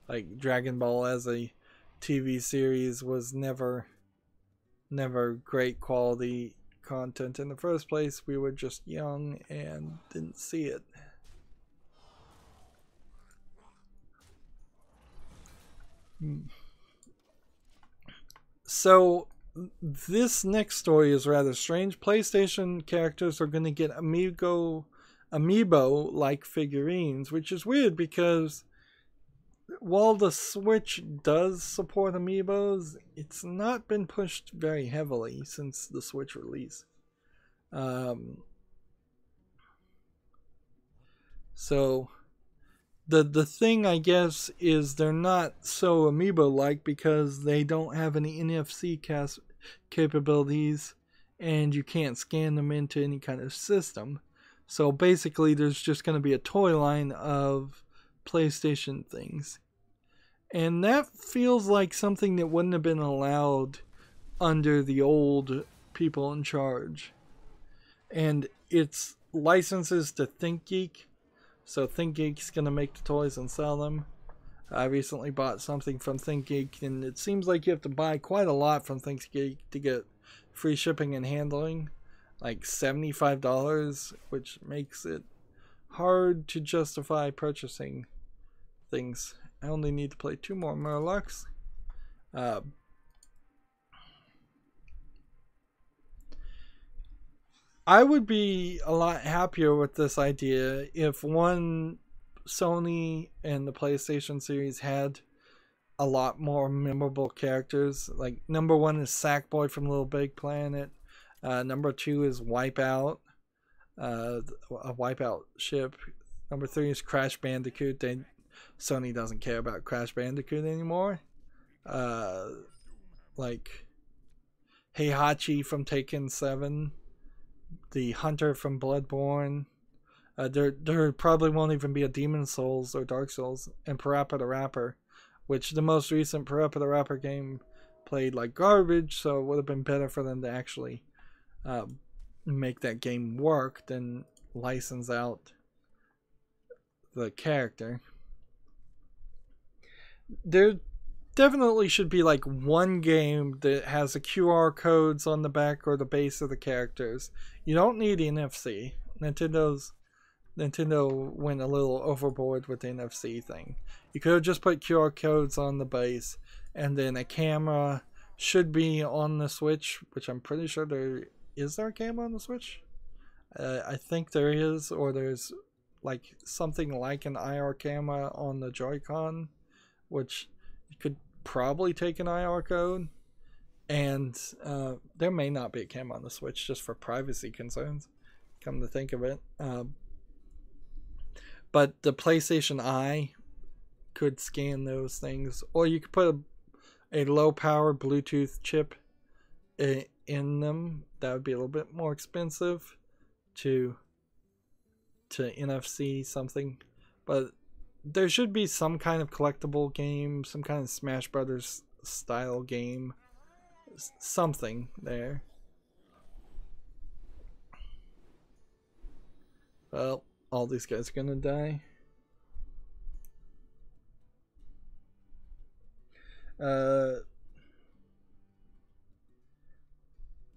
Like, Dragon Ball as a TV series was never great quality content in the first place. We were just young and didn't see it. So this next story is rather strange. PlayStation characters are going to get amiibo-like figurines, which is weird because while the Switch does support amiibos, it's not been pushed very heavily since the Switch release. So the thing, I guess, is they're not so amiibo-like because they don't have any NFC capabilities, and you can't scan them into any kind of system. So basically, there's just going to be a toy line of PlayStation things. And that feels like something that wouldn't have been allowed under the old people in charge. And it's licenses to ThinkGeek. So ThinkGeek's going to make the toys and sell them. I recently bought something from ThinkGeek, and it seems like you have to buy quite a lot from ThinkGeek to get free shipping and handling. Like $75, which makes it hard to justify purchasing things. I only need to play 2 more Murlocs. I would be a lot happier with this idea if one, Sony and the PlayStation series had a lot more memorable characters. Like, number 1 is Sackboy from Little Big Planet. Number 2 is Wipeout, a Wipeout ship. Number 3 is Crash Bandicoot. Sony doesn't care about Crash Bandicoot anymore. Like Heihachi from Taken 7, the Hunter from Bloodborne. There probably won't even be a Demon Souls or Dark Souls, and Parappa the Rapper, which the most recent Parappa the Rapper game played like garbage, so it would have been better for them to actually make that game work than license out the character. There definitely should be like one game that has the QR codes on the back or the base of the characters. You don't need NFC. Nintendo went a little overboard with the NFC thing. You could have just put QR codes on the base, and then a camera should be on the Switch, which I'm pretty sure there is. There a camera on the Switch? I think there is, or there's like something like an IR camera on the Joy-Con, which you could probably take an IR code. And there may not be a camera on the Switch just for privacy concerns, come to think of it. But the PlayStation Eye could scan those things, or you could put a low power Bluetooth chip in them. That would be a little bit more expensive to NFC something, but there should be some kind of collectible game, some kind of Smash Brothers style game, something there. Well, all these guys are gonna die.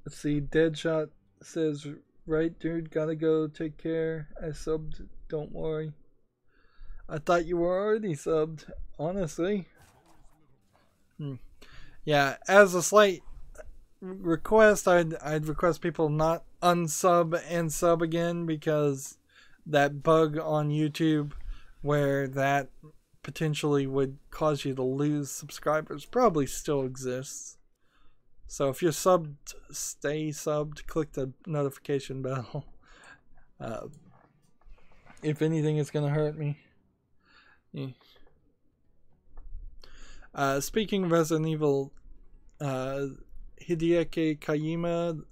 Let's see, Deadshot says, right dude, gotta go, take care. I subbed, don't worry. I thought you were already subbed, honestly. Yeah, as a slight request, I'd request people not unsub and sub again, because that bug on YouTube where that potentially would cause you to lose subscribers probably still exists. So if you're subbed, stay subbed, click the notification bell. If anything, it's gonna hurt me. Yeah. Speaking of Resident Evil, Hideki Kojima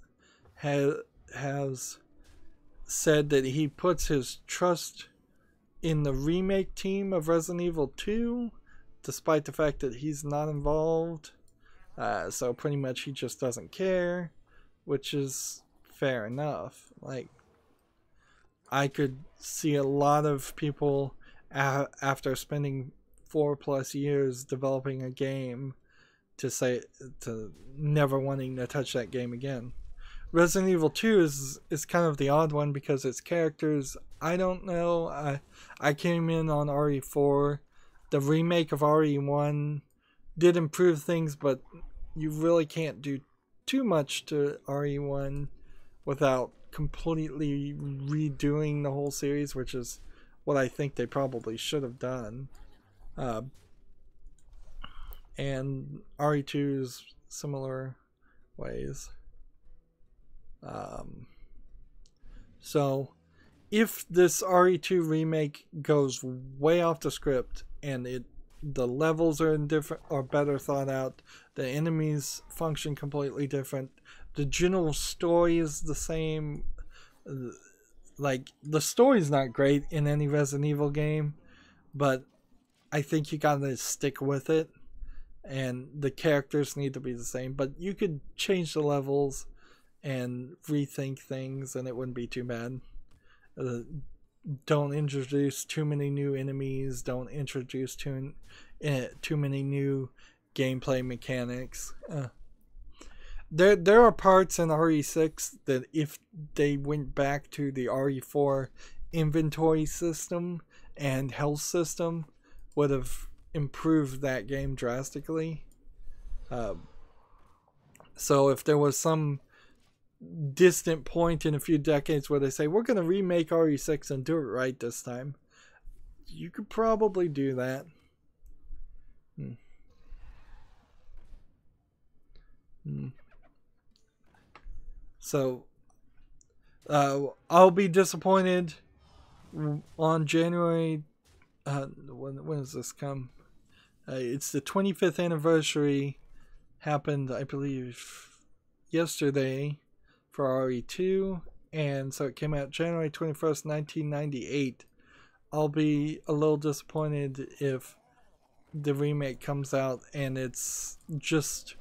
has said that he puts his trust in the remake team of Resident Evil 2, despite the fact that he's not involved. So pretty much he just doesn't care, which is fair enough. Like, I could see a lot of people after spending 4+ years developing a game to never wanting to touch that game again. Resident Evil 2 is kind of the odd one because its characters, I don't know. I came in on RE4. The remake of RE1 did improve things, but you really can't do too much to RE1 without completely redoing the whole series, which is what I think they probably should have done. And RE2 is similar ways. So if this RE2 remake goes way off the script and the levels are better thought out, the enemies function completely different, the general story is the same. Like, the story's not great in any Resident Evil game, but I think you gotta stick with it, and the characters need to be the same, but you could change the levels and rethink things and it wouldn't be too bad. Don't introduce too many new enemies, don't introduce too many new gameplay mechanics. There are parts in RE6 that if they went back to the RE4 inventory system and health system would have improved that game drastically. So if there was some distant point in a few decades where they say we're going to remake RE6 and do it right this time, you could probably do that. So I'll be disappointed on January. When does this come? It's the 25th anniversary. Happened, I believe, yesterday for RE2, and so it came out January 21st, 1998. I'll be a little disappointed if the remake comes out and it's just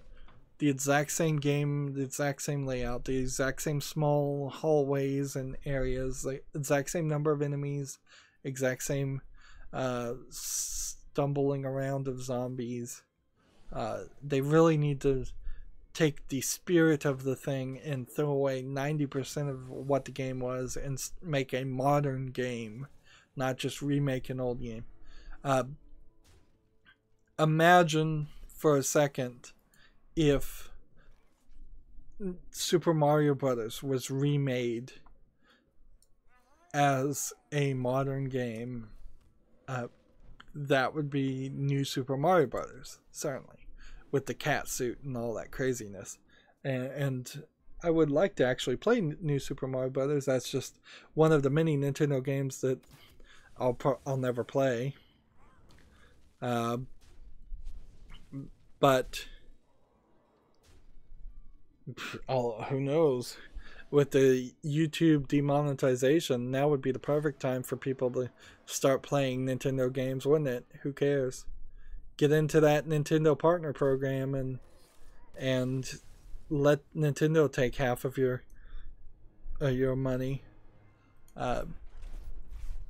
the exact same game, the exact same layout, the exact same small hallways and areas, the exact same number of enemies, exact same stumbling around of zombies. They really need to take the spirit of the thing and throw away 90% of what the game was and make a modern game, not just remake an old game. Imagine for a second if Super Mario Brothers was remade as a modern game. That would be New Super Mario Brothers, certainly, with the cat suit and all that craziness. And I would like to actually play New Super Mario Brothers. That's just one of the many Nintendo games that I'll never play. But who knows? With the YouTube demonetization, now would be the perfect time for people to start playing Nintendo games, wouldn't it? Who cares? Get into that Nintendo partner program and let Nintendo take half of your money,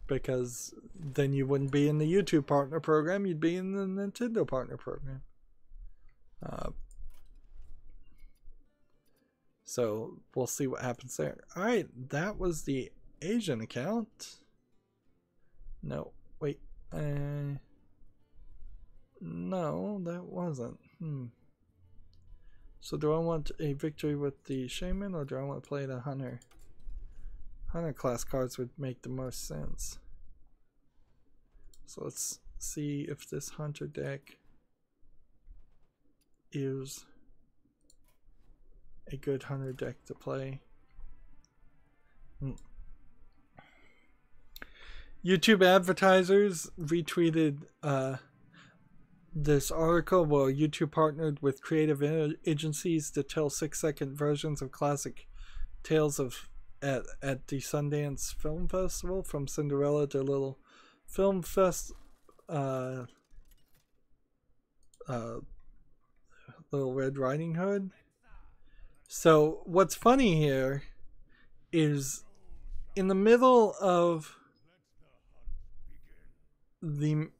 because then you wouldn't be in the YouTube partner program, you'd be in the Nintendo partner program. So we'll see what happens there. Alright, that was the Asian account. No, wait. No, that wasn't. So do I want a victory with the Shaman, or do I want to play the Hunter? Hunter class cards would make the most sense. So let's see if this Hunter deck is a good Hunter deck to play. YouTube advertisers retweeted this article where YouTube partnered with creative agencies to tell 6-second versions of classic tales of at the Sundance Film Festival, from Cinderella to Little Film Fest, Little Red Riding Hood. So what's funny here is in the middle of them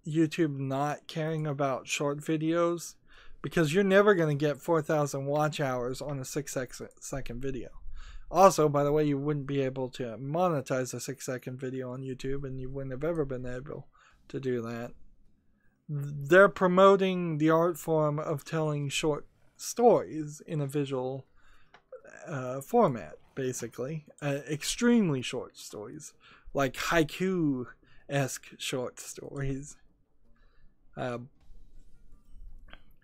YouTube not caring about short videos, because you're never going to get 4,000 watch hours on a 6-second video. Also, by the way, you wouldn't be able to monetize a 6-second video on YouTube, and you wouldn't have ever been able to do that. They're promoting the art form of telling short stories in a visual format, basically. Extremely short stories, like haiku-esque short stories.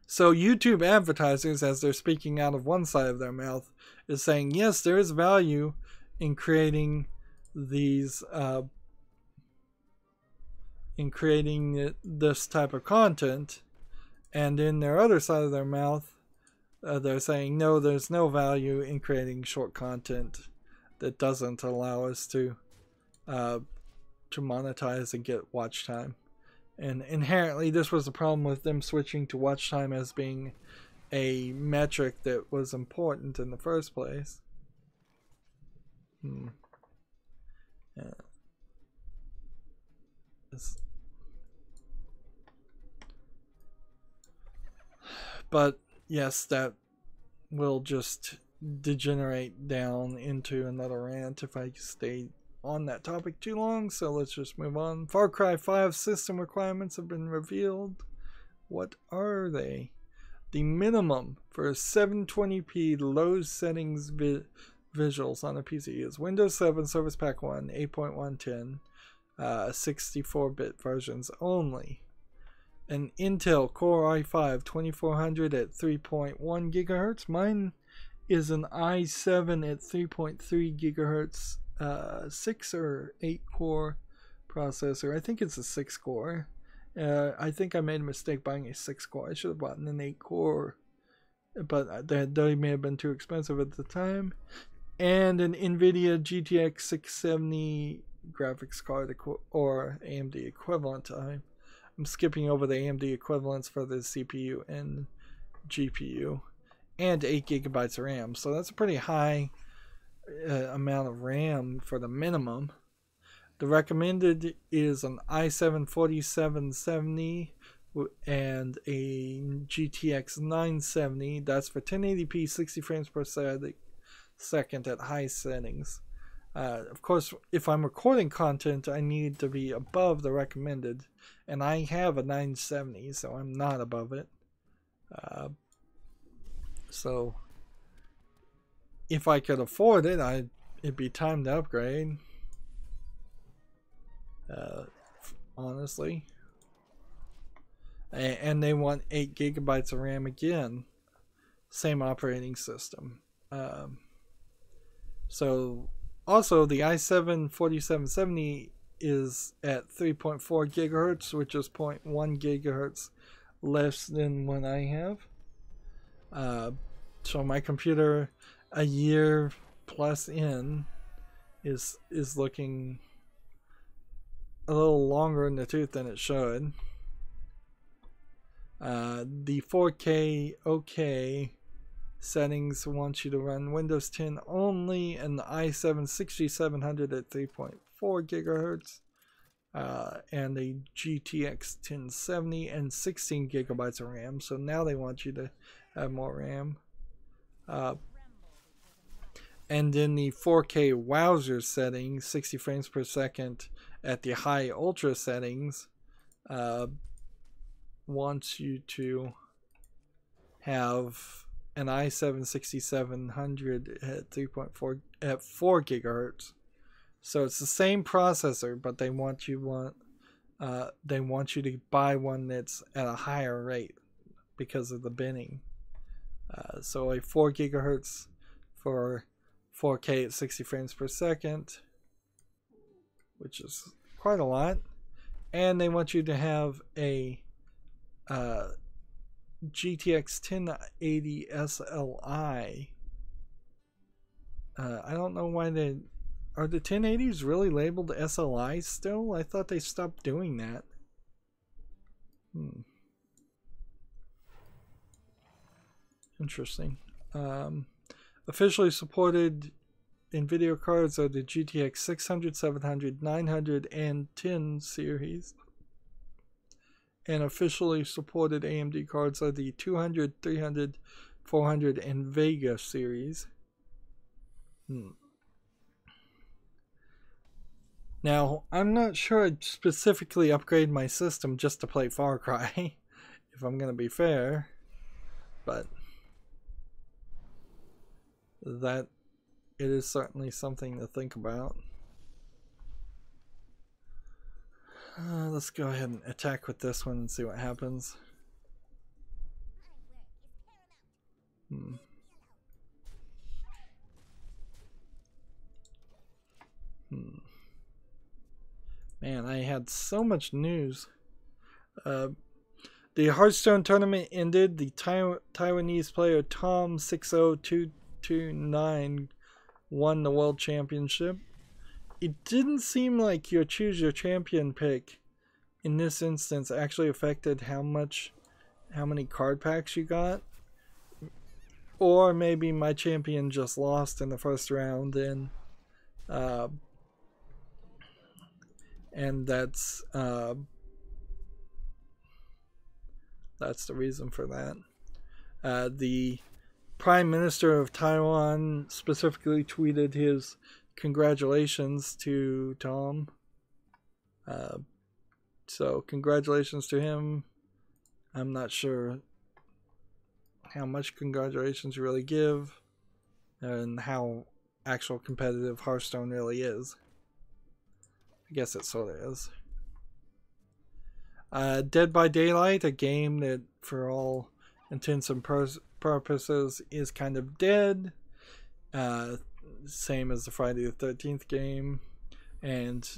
So YouTube advertisers, as they're speaking out of one side of their mouth, is saying, yes, there is value in creating these this type of content, and in their other side of their mouth, they're saying, no, there's no value in creating short content that doesn't allow us to monetize and get watch time. And inherently, this was the problem with them switching to watch time as being a metric that was important in the first place. Yeah. But yes, that will just degenerate down into another rant if I stay on that topic too long, so let's just move on. Far Cry 5 system requirements have been revealed. What are they? The minimum for 720p low settings visuals on a PC is Windows 7 Service Pack 1 8.110 64-bit versions only. An Intel Core i5 2400 at 3.1 gigahertz. Mine is an i7 at 3.3 gigahertz, 6 or 8 core processor. I think it's a 6 core. I think I made a mistake buying a 6 core. I should have bought an 8 core, but they may have been too expensive at the time. And an NVIDIA GTX 670 graphics card, or AMD equivalent. I'm skipping over the AMD equivalents for the CPU and GPU, and 8 gigabytes of RAM. So that's a pretty high amount of RAM for the minimum. The recommended is an i7 4770 and a GTX 970. That's for 1080p 60 frames per second at high settings. Of course, if I'm recording content, I need to be above the recommended, and I have a 970, so I'm not above it. So if I could afford it, it'd be time to upgrade. Honestly. And they want 8 gigabytes of RAM again. Same operating system. So also the i7 4770 is at 3.4 gigahertz, which is 0.1 gigahertz less than what I have. So my computer, a year plus in, is looking a little longer in the tooth than it should. The 4K OK settings wants you to run Windows 10 only, and the i7 6700 at 3.4 gigahertz, and a GTX 1070 and 16 gigabytes of RAM. So now they want you to have more RAM. And then the 4K Wowzer settings, 60 frames per second at the high ultra settings, wants you to have an i7 6700 at 3.4 at 4 gigahertz. So it's the same processor, but they want you to buy one that's at a higher rate because of the binning. So a 4 gigahertz for 4K at 60 frames per second, which is quite a lot. And they want you to have a GTX 1080 SLI. I don't know why they... Are the 1080s really labeled SLI still? I thought they stopped doing that. Interesting. Officially supported NVIDIA cards are the GTX 600, 700, 900, and 10 series. And officially supported AMD cards are the 200, 300, 400, and Vega series. Now, I'm not sure I'd specifically upgrade my system just to play Far Cry, if I'm going to be fair. But that it is certainly something to think about. Let's go ahead and attack with this one and see what happens. Man, I had so much news. The Hearthstone tournament ended. The Taiwanese player Tom60229 won the world championship. It didn't seem like your choose your champion pick in this instance actually affected how many card packs you got. Or maybe my champion just lost in the first round and that's the reason for that. The Prime Minister of Taiwan specifically tweeted his congratulations to Tom. So congratulations to him. I'm not sure how much congratulations you really give and how actual competitive Hearthstone really is. I guess it sort of is. Dead by Daylight, a game that for all intents and purposes is kind of dead. Same as the Friday the 13th game. And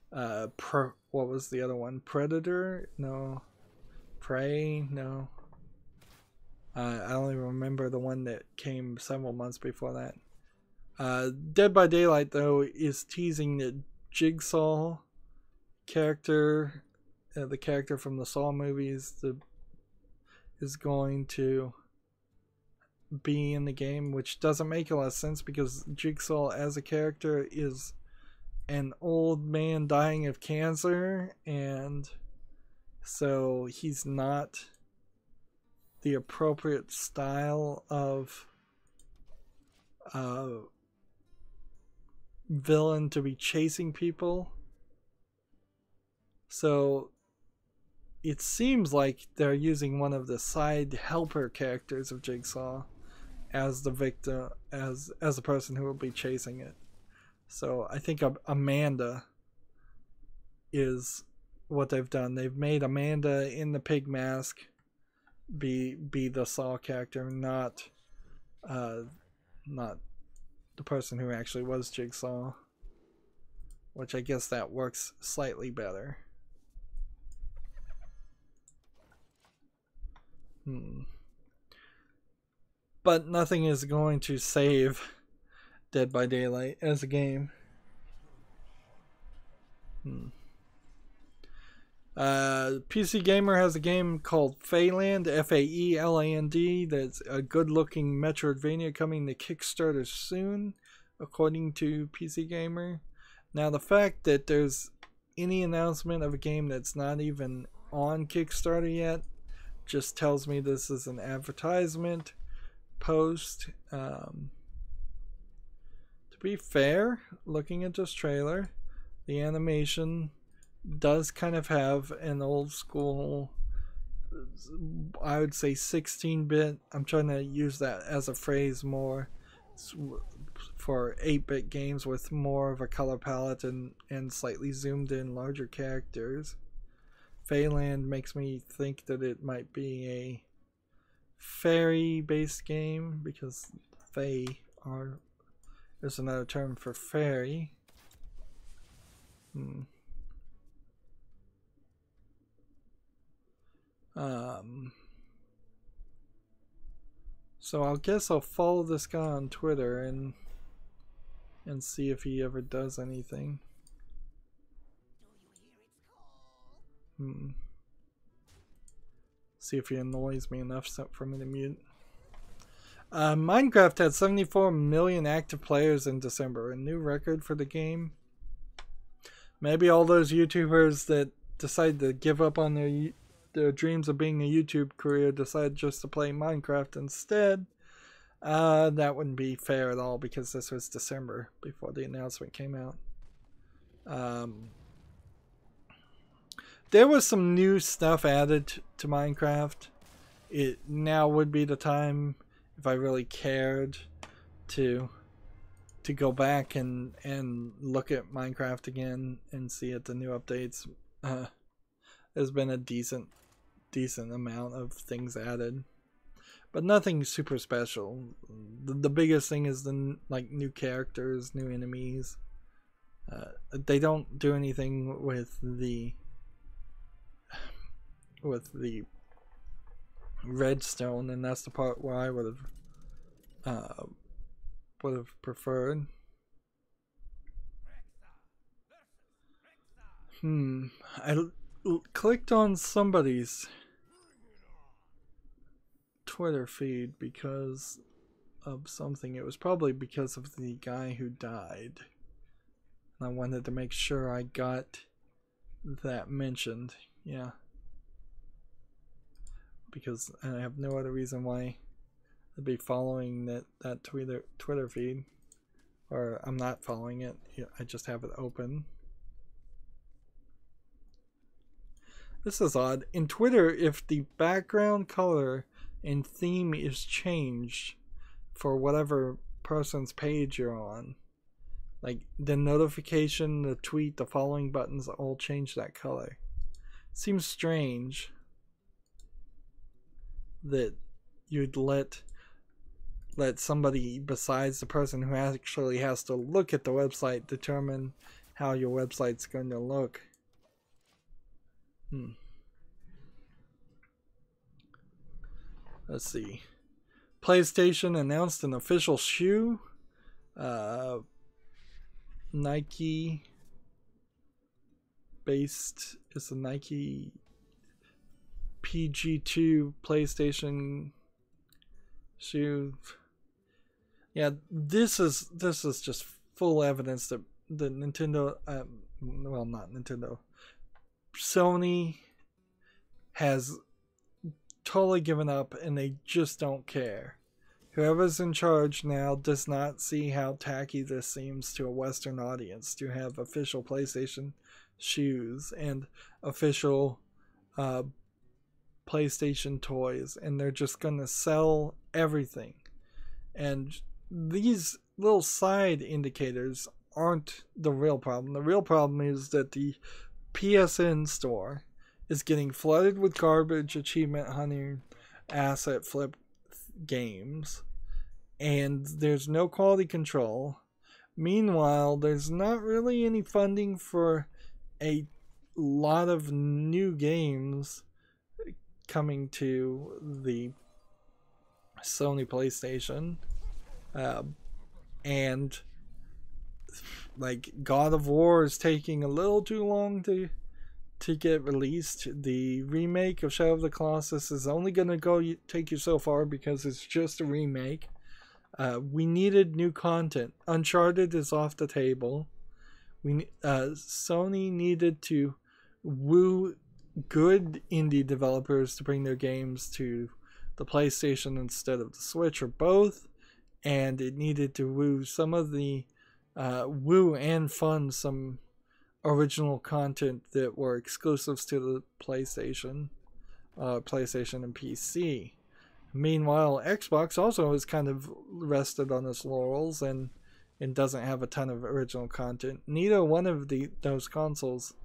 what was the other one? Predator? No. Prey? No. I don't even remember the one that came several months before that. Dead by Daylight, though, is teasing the Jigsaw character, the character from the Saw movies, is going to be in the game, which doesn't make a lot of sense because Jigsaw as a character is an old man dying of cancer, and so he's not the appropriate style of villain to be chasing people. So it seems like they're using one of the side helper characters of Jigsaw as the victim, as the person who will be chasing it. So I think Amanda is what they've done. They've made Amanda in the pig mask be the Saw character, not the person who actually was Jigsaw, which I guess that works slightly better. But nothing is going to save Dead by Daylight as a game. PC Gamer has a game called Faeland, Faeland, that's a good-looking Metroidvania coming to Kickstarter soon, according to PC Gamer. Now, the fact that there's any announcement of a game that's not even on Kickstarter yet just tells me this is an advertisement post. To be fair, looking at this trailer, the animation does kind of have an old school, I would say 16-bit, I'm trying to use that as a phrase more for 8-bit games with more of a color palette and slightly zoomed in larger characters. Faeland makes me think that it might be a fairy based game, because fae there's another term for fairy. So I guess I'll follow this guy on Twitter and see if he ever does anything. See if he annoys me enough for me to mute. Minecraft had 74 million active players in December, a new record for the game. Maybe all those YouTubers that decide to give up on their dreams of being a YouTube career decide just to play Minecraft instead. That wouldn't be fair at all because this was December before the announcement came out. There was some new stuff added to Minecraft. It now would be the time, if I really cared, to go back and look at Minecraft again and see at the new updates. There's been a decent amount of things added, but nothing super special. The biggest thing is the new characters, new enemies. They don't do anything with the redstone, and that's the part where I would have preferred. I clicked on somebody's Twitter feed because of something. It was probably because of the guy who died. And I wanted to make sure I got that mentioned. Yeah. Because I have no other reason why I'd be following that Twitter feed. Or I'm not following it. I just have it open. This is odd. In Twitter, if the background color and theme is changed for whatever person's page you're on, like the notification, the tweet, the following buttons all change that color. Seems strange that you'd let somebody besides the person who actually has to look at the website determine how your website's going to look. Let's see. PlayStation announced an official shoe. Nike based is a Nike PG2 PlayStation shoe. Yeah, this is just full evidence that the Nintendo, well, not Nintendo, Sony has totally given up and they just don't care. Whoever's in charge now does not see how tacky this seems to a Western audience to have official PlayStation shoes and official PlayStation toys, and they're just gonna sell everything. And these little side indicators aren't the real problem. The real problem is that the PSN store is getting flooded with garbage achievement hunting asset flip games, and there's no quality control. Meanwhile, there's not really any funding for a lot of new games coming to the Sony PlayStation, and like God of War is taking a little too long to get released. The remake of Shadow of the Colossus is only going to take you so far because it's just a remake. We needed new content. Uncharted is off the table. Sony needed to woo good indie developers to bring their games to the PlayStation instead of the Switch, or both, and it needed to woo some of the woo and fund some original content that were exclusives to the PlayStation and PC. Meanwhile, Xbox also is kind of rested on its laurels and doesn't have a ton of original content. Neither one of those consoles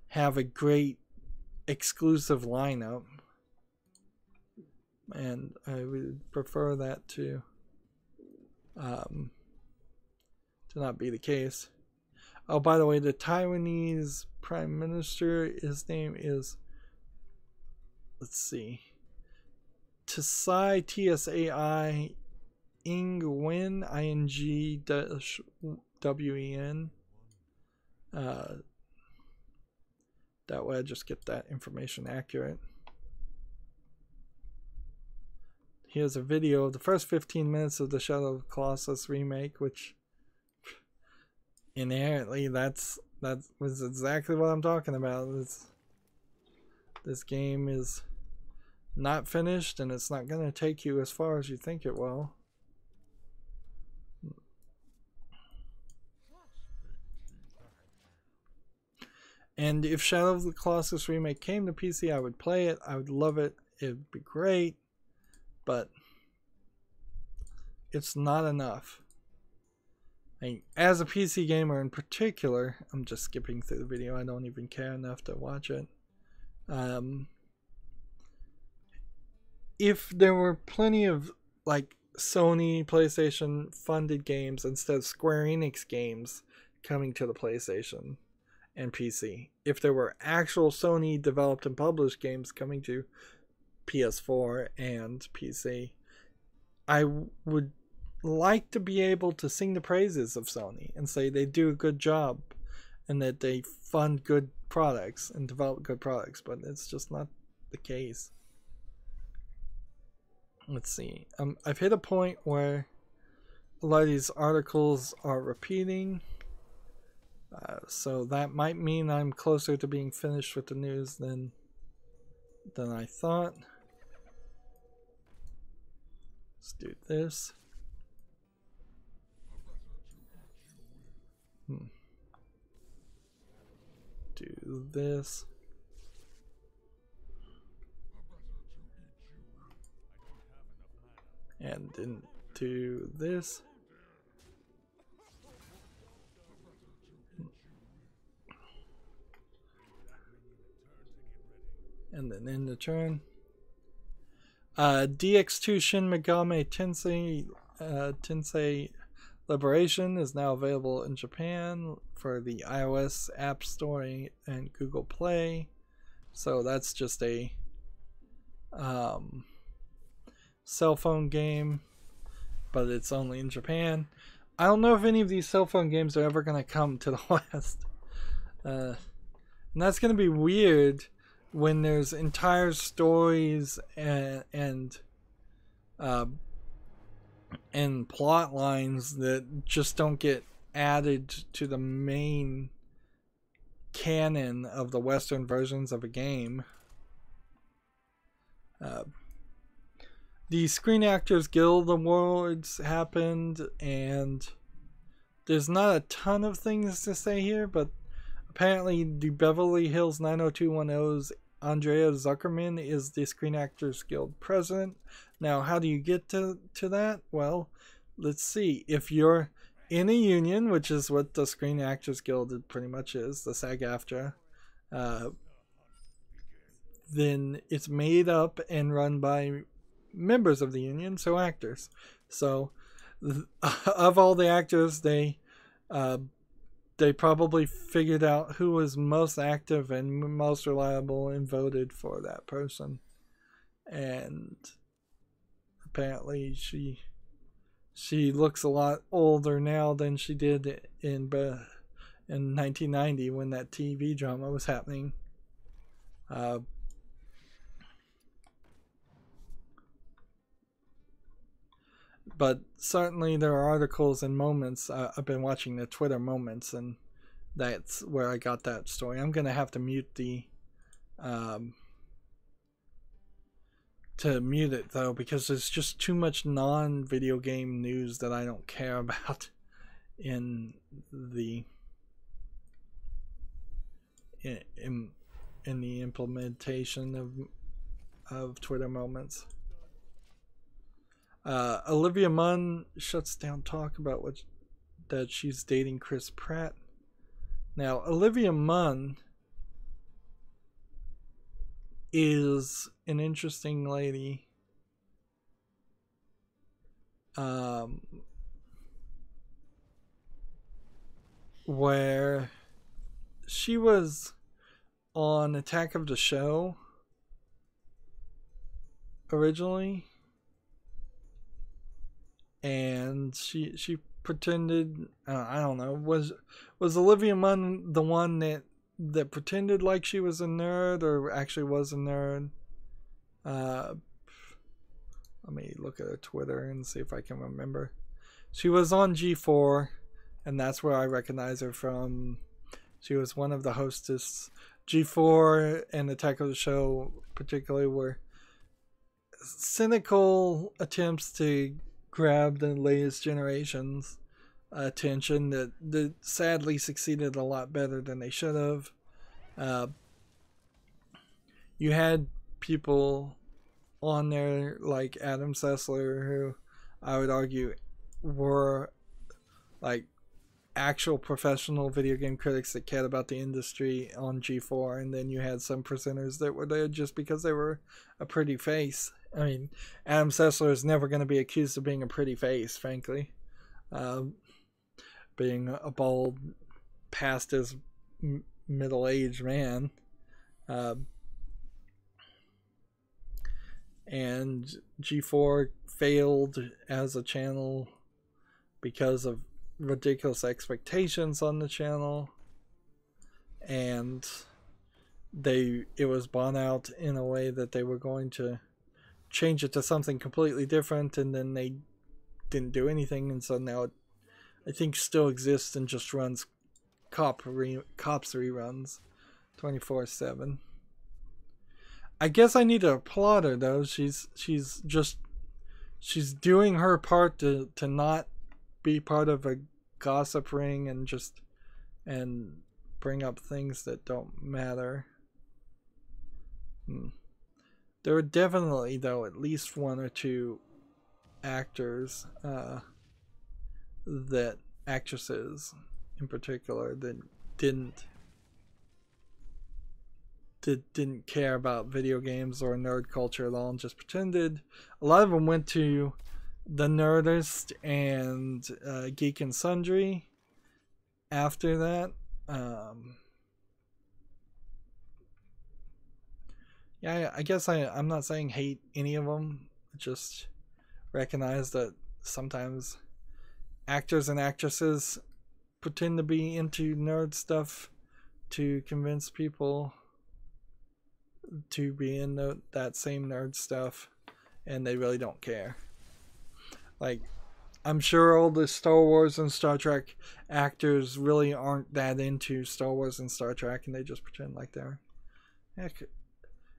have a great exclusive lineup, and I would prefer that to not be the case. Oh, by the way, the Taiwanese Prime Minister, his name is, let's see, Tsai TSAI Ingwen ING-WEN. That way I just get that information accurate. Here's a video of the first 15 minutes of the Shadow of the Colossus remake, which inherently that was exactly what I'm talking about. This game is not finished, and it's not going to take you as far as you think it will. And if Shadow of the Colossus remake came to PC, I would play it. I would love it. It'd be great. But it's not enough. I mean, as a PC gamer in particular, I'm just skipping through the video. I don't even care enough to watch it. If there were plenty of like Sony PlayStation funded games instead of Square Enix games coming to the PlayStation and PC, if there were actual Sony developed and published games coming to PS4 and PC, I would like to be able to sing the praises of Sony and say they do a good job and that they fund good products and develop good products, but it's just not the case. Let's see. I've hit a point where a lot of these articles are repeating, so that might mean I'm closer to being finished with the news than I thought. Let's do this. Do this. And then do this. And then end the turn. DX2 Shin Megami Tensei Liberation is now available in Japan for the iOS App Store and Google Play. So that's just a cell phone game, but it's only in Japan. I don't know if any of these cell phone games are ever going to come to the West. And that's going to be weird when there's entire stories and plot lines that just don't get added to the main canon of the Western versions of a game. The Screen Actors Guild Awards happened, and there's not a ton of things to say here, but apparently the Beverly Hills 90210's Andrea Zuckerman is the Screen Actors Guild president. Now, how do you get to that? Well, let's see. If you're in a union, which is what the Screen Actors Guild pretty much is, the SAG-AFTRA, then it's made up and run by members of the union, so actors. So of all the actors, they probably figured out who was most active and most reliable and voted for that person. And apparently she looks a lot older now than she did in 1990 when that TV drama was happening. But certainly there are articles and moments. I've been watching the Twitter moments, and that's where I got that story. I'm going to have to mute it though, because there's just too much non-video game news that I don't care about in the implementation of Twitter moments. Olivia Munn shuts down talk about that she's dating Chris Pratt. Now, Olivia Munn is an interesting lady. Where she was on Attack of the Show originally, and she pretended. I don't know. Was Olivia Munn the one that pretended like she was a nerd or actually was a nerd? Let me look at her Twitter and see if I can remember. She was on G4, and that's where I recognize her from. She was one of the hostess. G4 and Attack of the Show particularly were cynical attempts to grab the latest generation's attention that sadly succeeded a lot better than they should have. You had people on there like Adam Sessler, who I would argue were like actual professional video game critics that cared about the industry on G4, and then you had some presenters that were there just because they were a pretty face. I mean, Adam Sessler is never going to be accused of being a pretty face, frankly. Being a bald, past his middle-aged man. And G4 failed as a channel because of ridiculous expectations on the channel, and it was borne out in a way that they were going to change it to something completely different, and then they didn't do anything, and so now it, I think, still exists and just runs cops reruns 24/7. I guess I need to applaud her though. She's doing her part to not be part of a gossip ring and bring up things that don't matter. There were definitely though at least one or two actors actresses in particular that didn't care about video games or nerd culture at all and just pretended. A lot of them went to The Nerdist and Geek and Sundry after that. Yeah, I guess I'm not saying hate any of them. Just recognize that sometimes actors and actresses pretend to be into nerd stuff to convince people to be in that same nerd stuff, and they really don't care. Like, I'm sure all the Star Wars and Star Trek actors really aren't that into Star Wars and Star Trek, and they just pretend like they're. Heck,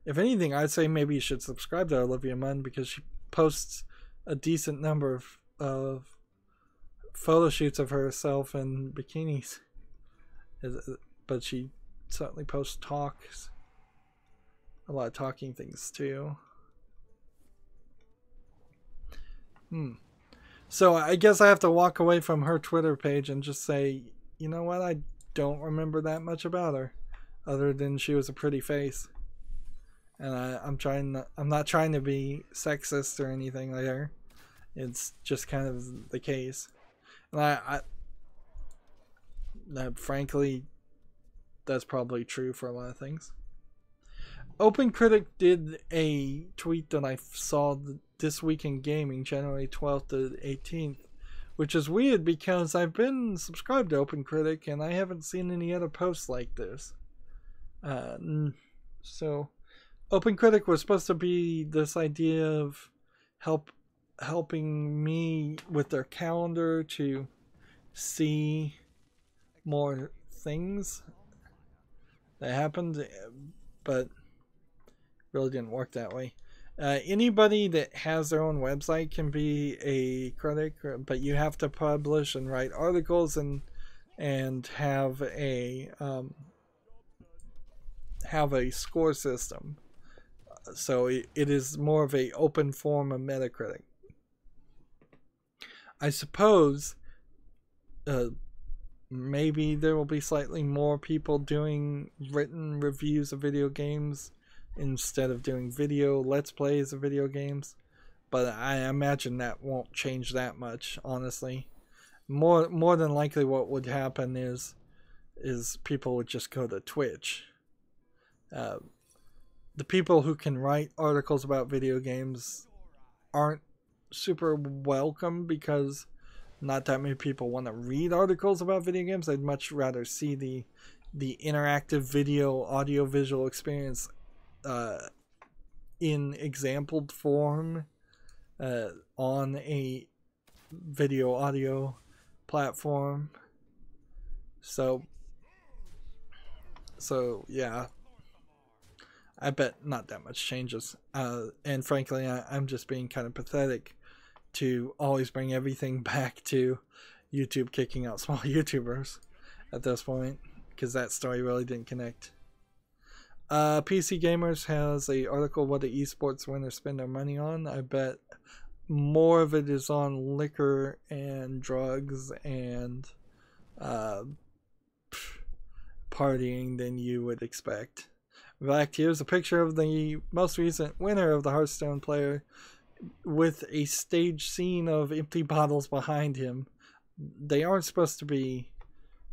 if anything, I'd say maybe you should subscribe to Olivia Munn, because she posts a decent number of photo shoots of herself in bikinis. But she certainly posts talks. A lot of talking things too. So I guess I have to walk away from her Twitter page and just say, you know what, I don't remember that much about her, other than she was a pretty face. And I'm not trying to be sexist or anything like her. It's just kind of the case. And frankly, that's probably true for a lot of things. OpenCritic did a tweet that I saw this week in gaming, January 12th to 18th, which is weird because I've been subscribed to OpenCritic and I haven't seen any other posts like this. So OpenCritic was supposed to be this idea of helping me with their calendar to see more things that happened, but really didn't work that way. Anybody that has their own website can be a critic, but you have to publish and write articles and have a score system. So it is more of a open form of Metacritic. I suppose maybe there will be slightly more people doing written reviews of video games instead of doing video let's plays of video games, but I imagine that won't change that much, honestly. More than likely what would happen is people would just go to Twitch. the people who can write articles about video games aren't super welcome because not that many people want to read articles about video games. I'd much rather see the interactive video, audio, visual experience in exampled form on a video, audio platform. So yeah, I bet not that much changes. And frankly, I'm just being kind of pathetic to always bring everything back to YouTube kicking out small YouTubers at this point, because that story really didn't connect. PC Gamers has a article what the esports winners spend their money on. I bet more of it is on liquor and drugs and partying than you would expect. In fact, here's a picture of the most recent winner of the Hearthstone player with a stage scene of empty bottles behind him. They aren't supposed to be...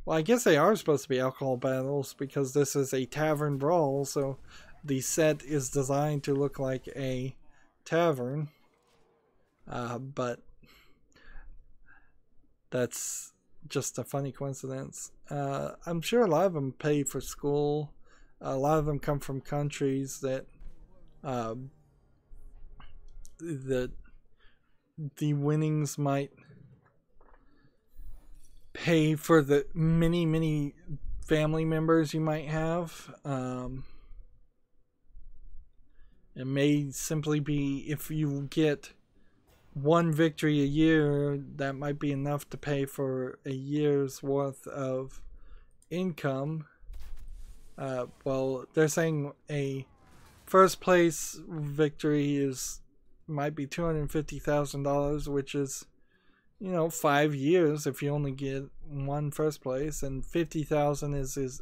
Well, I guess they are supposed to be alcohol battles because this is a tavern brawl, so the set is designed to look like a tavern. But that's just a funny coincidence. I'm sure a lot of them pay for school. A lot of them come from countries that the winnings might pay for the many family members you might have. It may simply be if you get one victory a year, that might be enough to pay for a year's worth of income. Well, they're saying a first place victory might be $250,000, which is, 5 years if you only get one first place, and 50,000 is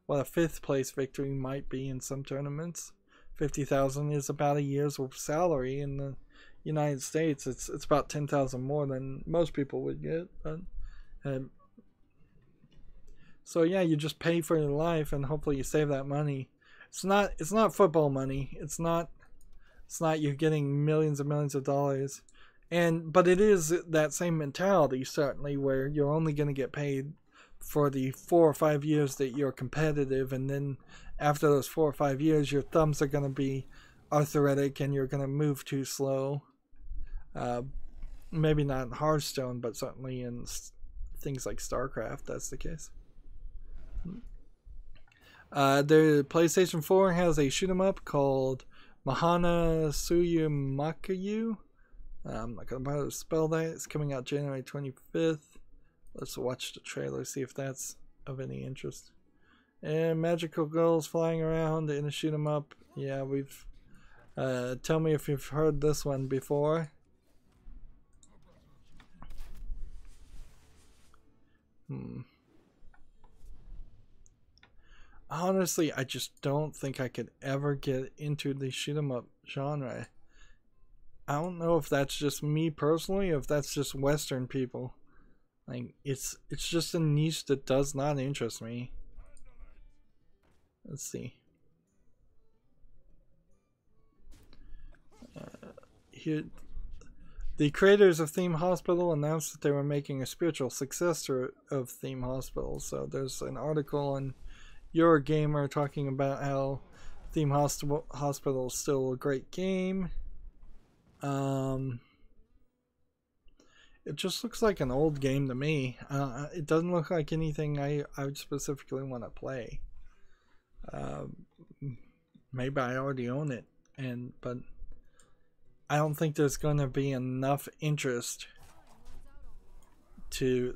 what a fifth place victory might be in some tournaments. 50,000 is about a year's salary in the United States. It's about 10,000 more than most people would get, but so yeah, you just pay for your life and hopefully you save that money. It's not football money. It's not you're getting millions and millions of dollars. But it is that same mentality, certainly, where you're only going to get paid for the 4 or 5 years that you're competitive, and then after those 4 or 5 years, your thumbs are going to be arthritic and you're going to move too slow. Maybe not in Hearthstone, but certainly in things like StarCraft, that's the case. The PlayStation 4 has a shoot 'em up called Mahana Suyumakayu. I'm not going to bother to spell that. It's coming out January 25th. Let's watch the trailer, see if that's of any interest. And magical girls flying around in a shoot 'em up. Yeah, we've... tell me if you've heard this one before. Honestly, I just don't think I could ever get into the shoot 'em up genre. I don't know if that's just me personally, or if that's just Western people. Like, it's just a niche that does not interest me. Let's see. Here, the creators of Theme Hospital announced that they were making a spiritual successor of Theme Hospital. So there's an article on Eurogamer talking about how Theme Hospital is still a great game. It just looks like an old game to me. It doesn't look like anything I would specifically want to play. Maybe I already own it, but I don't think there's going to be enough interest in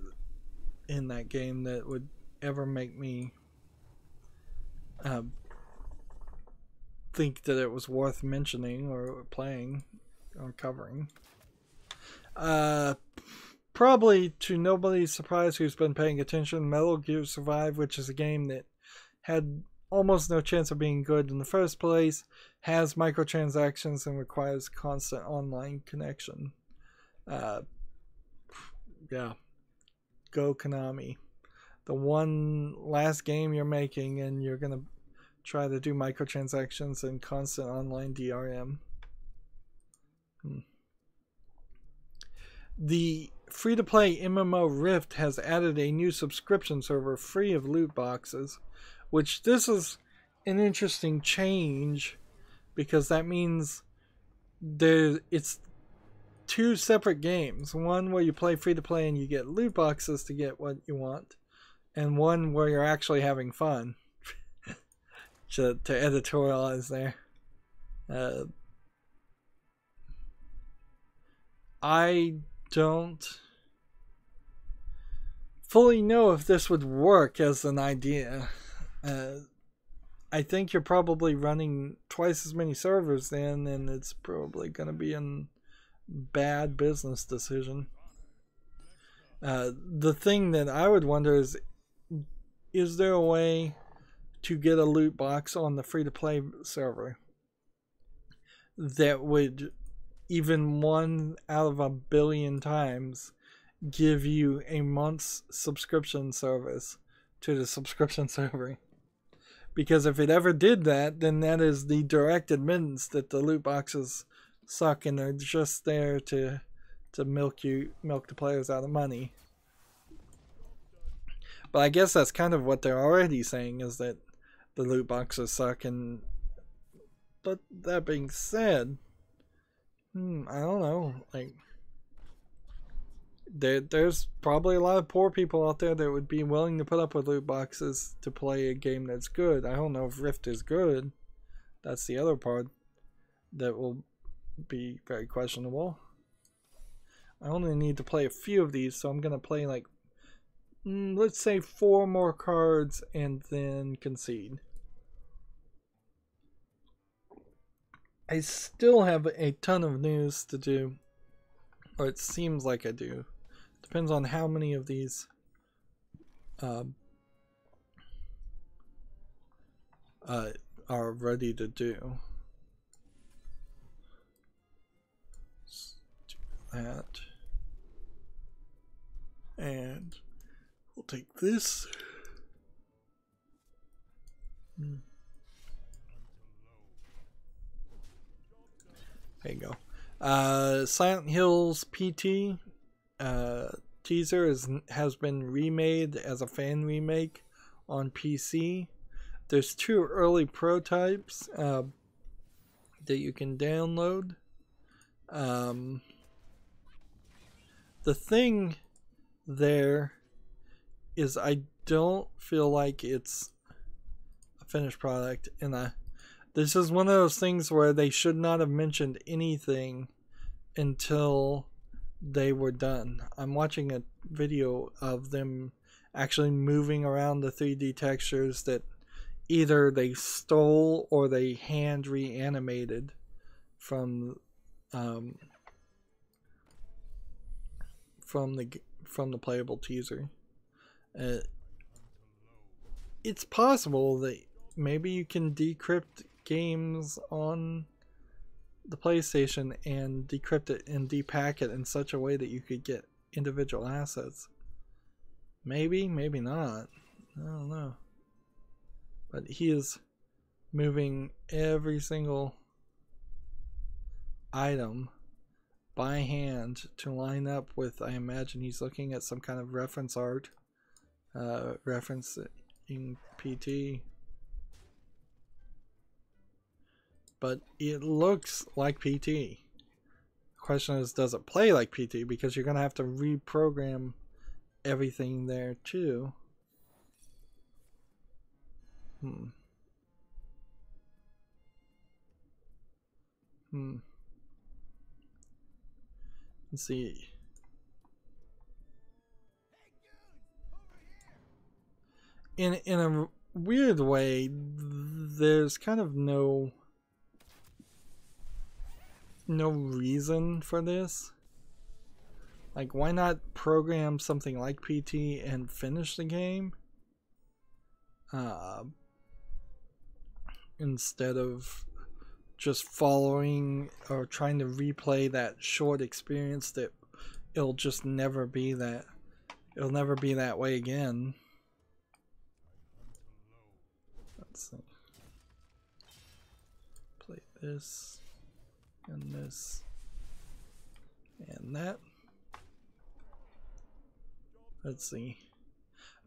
that game that would ever make me think that it was worth mentioning or playing or covering. Probably to nobody's surprise who's been paying attention, Metal Gear Survive, which is a game that had almost no chance of being good in the first place, has microtransactions and requires constant online connection. Yeah. Go Konami. The one last game you're making and you're gonna try to do microtransactions and constant online DRM. The free-to-play MMO Rift has added a new subscription server free of loot boxes, which this is an interesting change because that means it's two separate games. One where you play free-to-play and you get loot boxes to get what you want, and one where you're actually having fun. to editorialize there. I don't fully know if this would work as an idea. I think you're probably running twice as many servers then, and it's probably going to be a bad business decision. The thing that I would wonder is there a way to get a loot box on the free-to-play server that would, even 1 out of 1 billion times, give you a month's subscription service to the subscription server? Because if it ever did that, then that is the direct admittance that the loot boxes suck and they're just there to milk the players out of money. But I guess that's kind of what they're already saying, is that the loot boxes suck. But that being said, I don't know. Like, there's probably a lot of poor people out there that would be willing to put up with loot boxes to play a game that's good. I don't know if Rift is good. That's the other part that will be very questionable. I only need to play a few of these, so I'm gonna play like let's say 4 more cards and then concede. I still have a ton of news to do, or it seems like I do. Depends on how many of these are ready to do. Let's do that. And we'll take this. There you go. Silent Hills PT teaser has been remade as a fan remake on PC. There's 2 early prototypes that you can download. The thing there is I don't feel like it's a finished product, and this is one of those things where they should not have mentioned anything until they were done. I'm watching a video of them actually moving around the 3D textures that either they stole or they hand reanimated from the playable teaser. It's possible that maybe you can decrypt games on the PlayStation and decrypt it and depack it in such a way that you could get individual assets. Maybe, maybe not. I don't know. But he is moving every single item by hand to line up with, I imagine he's looking at some kind of reference art, referencing PT. But it looks like PT. The question is, does it play like PT? Because you're going to have to reprogram everything there too. Let's see. In a weird way, there's kind of no reason for this. Like, why not program something like PT and finish the game? Instead of just following or trying to replay that short experience that it'll just never be that. It'll never be that way again. Let's see. this and this and that. Let's see.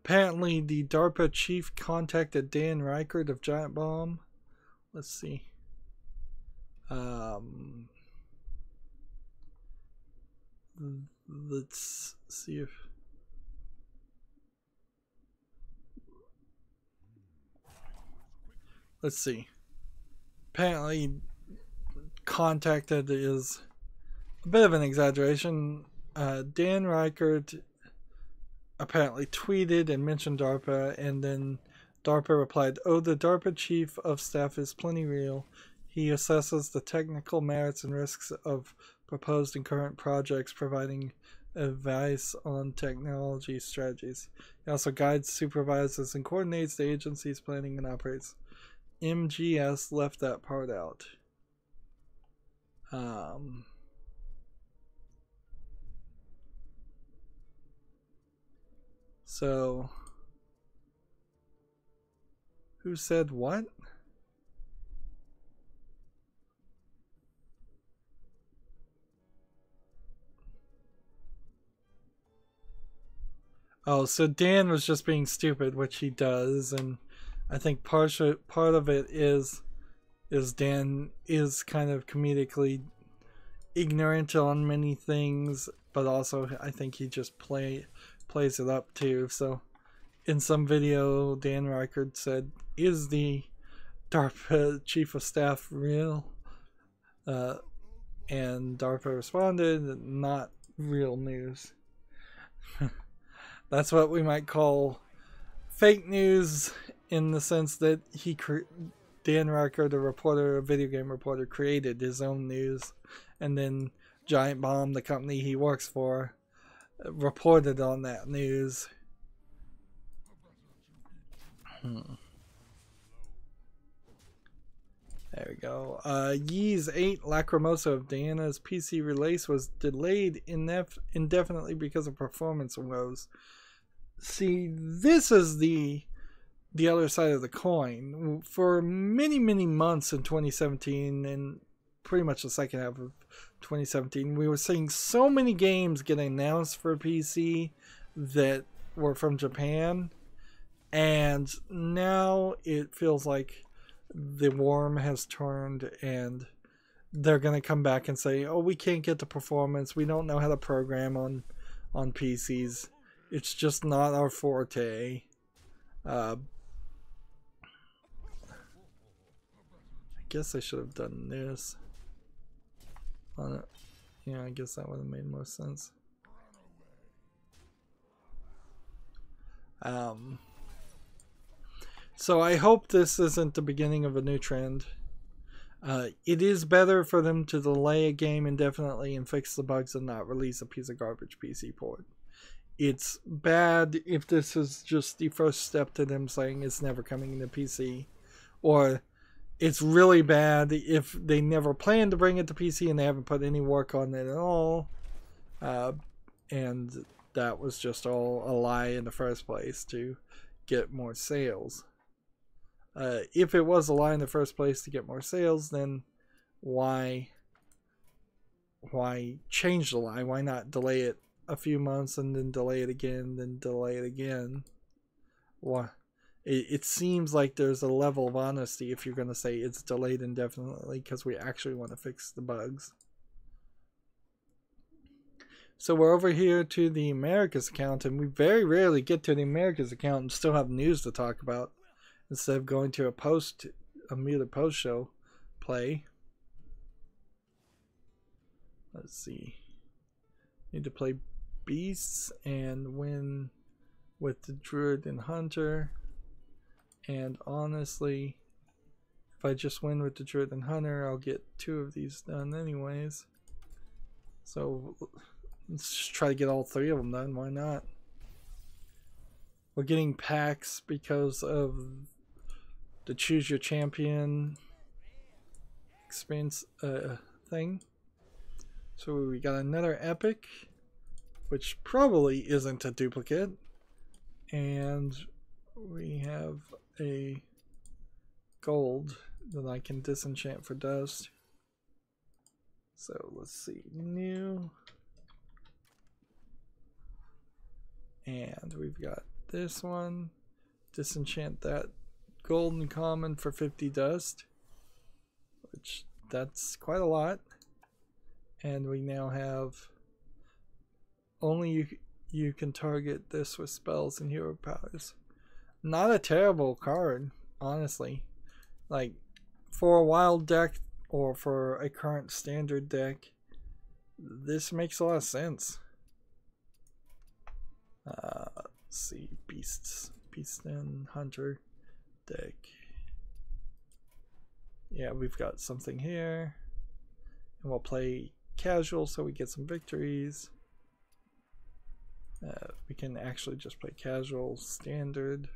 Apparently, the DARPA chief contacted Dan Reichert of Giant Bomb. Let's see. Let's see if... Let's see. Apparently, contacted is a bit of an exaggeration. Dan Reichert apparently tweeted and mentioned DARPA, and then DARPA replied, "Oh, the DARPA chief of staff is plenty real. He assesses the technical merits and risks of proposed and current projects, providing advice on technology strategies. He also guides, supervises, and coordinates the agency's planning and operates." MGS left that part out. So, who said what? Oh, so Dan was just being stupid, which he does, and I think part of it is Dan is kind of comedically ignorant on many things, but also I think he just plays it up too. So in some video, Dan Reichert said, "Is the DARPA chief of staff real?" And DARPA responded, "Not real news." That's what we might call fake news, in the sense that Dan Reichert, a video game reporter, created his own news, and then Giant Bomb, the company he works for, reported on that news. There we go. Yee's 8 Lacrimosa of Diana's PC release was delayed indefinitely because of performance woes. See, this is the other side of the coin. For many months in 2017 and pretty much the second half of 2017, we were seeing so many games get announced for PC that were from Japan, and now it feels like the worm has turned and they're going to come back and say, "Oh, we can't get the performance, we don't know how to program on PCs, it's just not our forte." I guess I should have done this on it. Yeah, I guess that would have made more sense. So I hope this isn't the beginning of a new trend. It is better for them to delay a game indefinitely and fix the bugs and not release a piece of garbage PC port. It's bad if this is just the first step to them saying it's never coming to PC, or it's really bad if they never planned to bring it to PC and they haven't put any work on it at all, and that was just all a lie in the first place to get more sales. If it was a lie in the first place to get more sales, then why change the lie? Why not delay it a few months and then delay it again, then delay it again? Why? It seems like there's a level of honesty if you're going to say it's delayed indefinitely because we actually want to fix the bugs. So we're over here to the Americas account, and we very rarely get to the Americas account and still have news to talk about, instead of going to a muted post show play. Let's see. Need to play Beasts and win with the Druid and Hunter. And honestly, if I just win with the Druid and Hunter, I'll get 2 of these done anyways. So let's just try to get all 3 of them done. Why not? We're getting packs because of the Choose Your Champion expense thing. So we got another epic, which probably isn't a duplicate, and we have a gold that I can disenchant for dust. So let's see, new. And we've got this one. Disenchant that golden common for 50 dust, which that's quite a lot. And we now have only you can target this with spells and hero powers. Not a terrible card, honestly. Like for a wild deck or for a current standard deck, this makes a lot of sense. Let's see, beast and hunter deck. Yeah, we've got something here, and we'll play casual so we get some victories. We can actually just play casual standard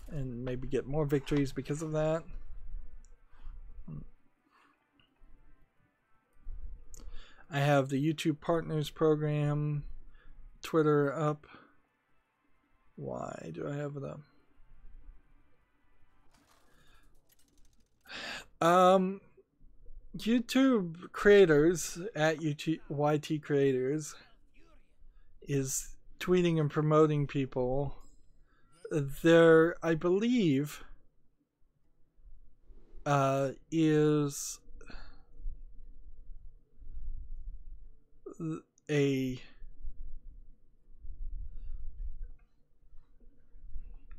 and maybe get more victories because of that. I have the YouTube Partners program, Twitter up. Why do I have it up? YouTube creators at YT creators is tweeting and promoting people. There, I believe, is a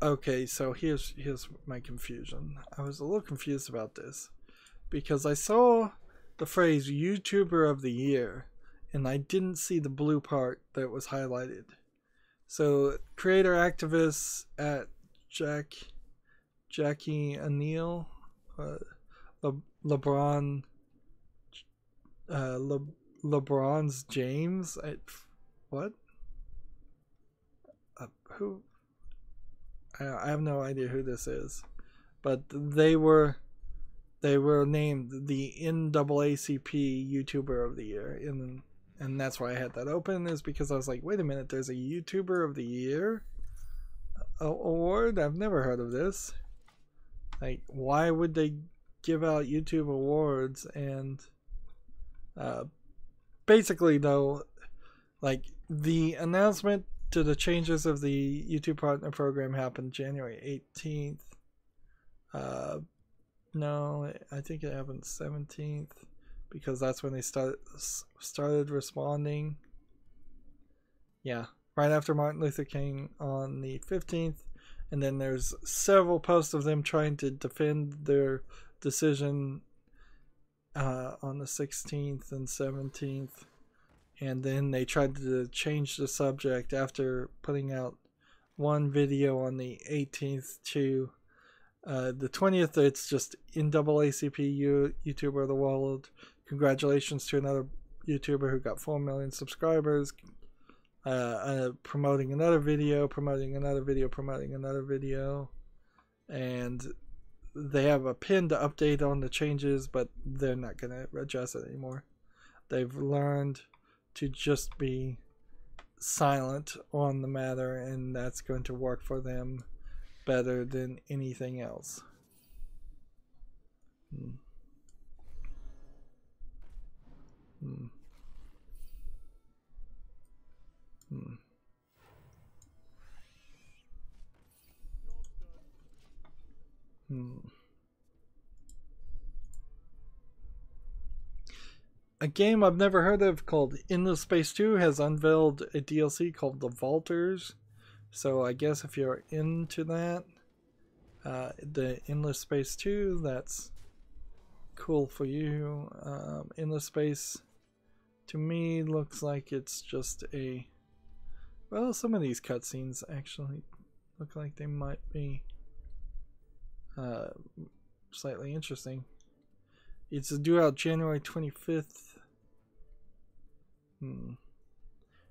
okay, so here's my confusion. I was a little confused about this because I saw the phrase YouTuber of the Year and I didn't see the blue part that was highlighted. So creator activists at Jackie Anil, LeBron's James. What? Who? I have no idea who this is, but they were named the NAACP YouTuber of the Year, and that's why I had that open, is because I was like, wait a minute, there's a YouTuber of the Year award? I've never heard of this. Like, why would they give out YouTube awards? And basically, though, like, the announcement to the changes of the YouTube Partner Program happened January 18th. No, I think it happened 17th because that's when they started responding. Yeah, right after Martin Luther King on the 15th, and then there's several posts of them trying to defend their decision on the 16th and 17th, and then they tried to change the subject after putting out one video on the 18th to the 20th. It's just NAACP YouTuber of the World. Congratulations to another YouTuber who got 4 million subscribers. Promoting another video, promoting another video, promoting another video. And they have a pin to update on the changes, but they're not going to adjust it anymore. They've learned to just be silent on the matter, and that's going to work for them better than anything else. A game I've never heard of called Endless Space 2 has unveiled a DLC called The Vaulters. So I guess if you're into that, the Endless Space 2, that's cool for you. Endless Space, to me, looks like it's just a... Well, some of these cutscenes actually look like they might be slightly interesting. It's due out January 25th.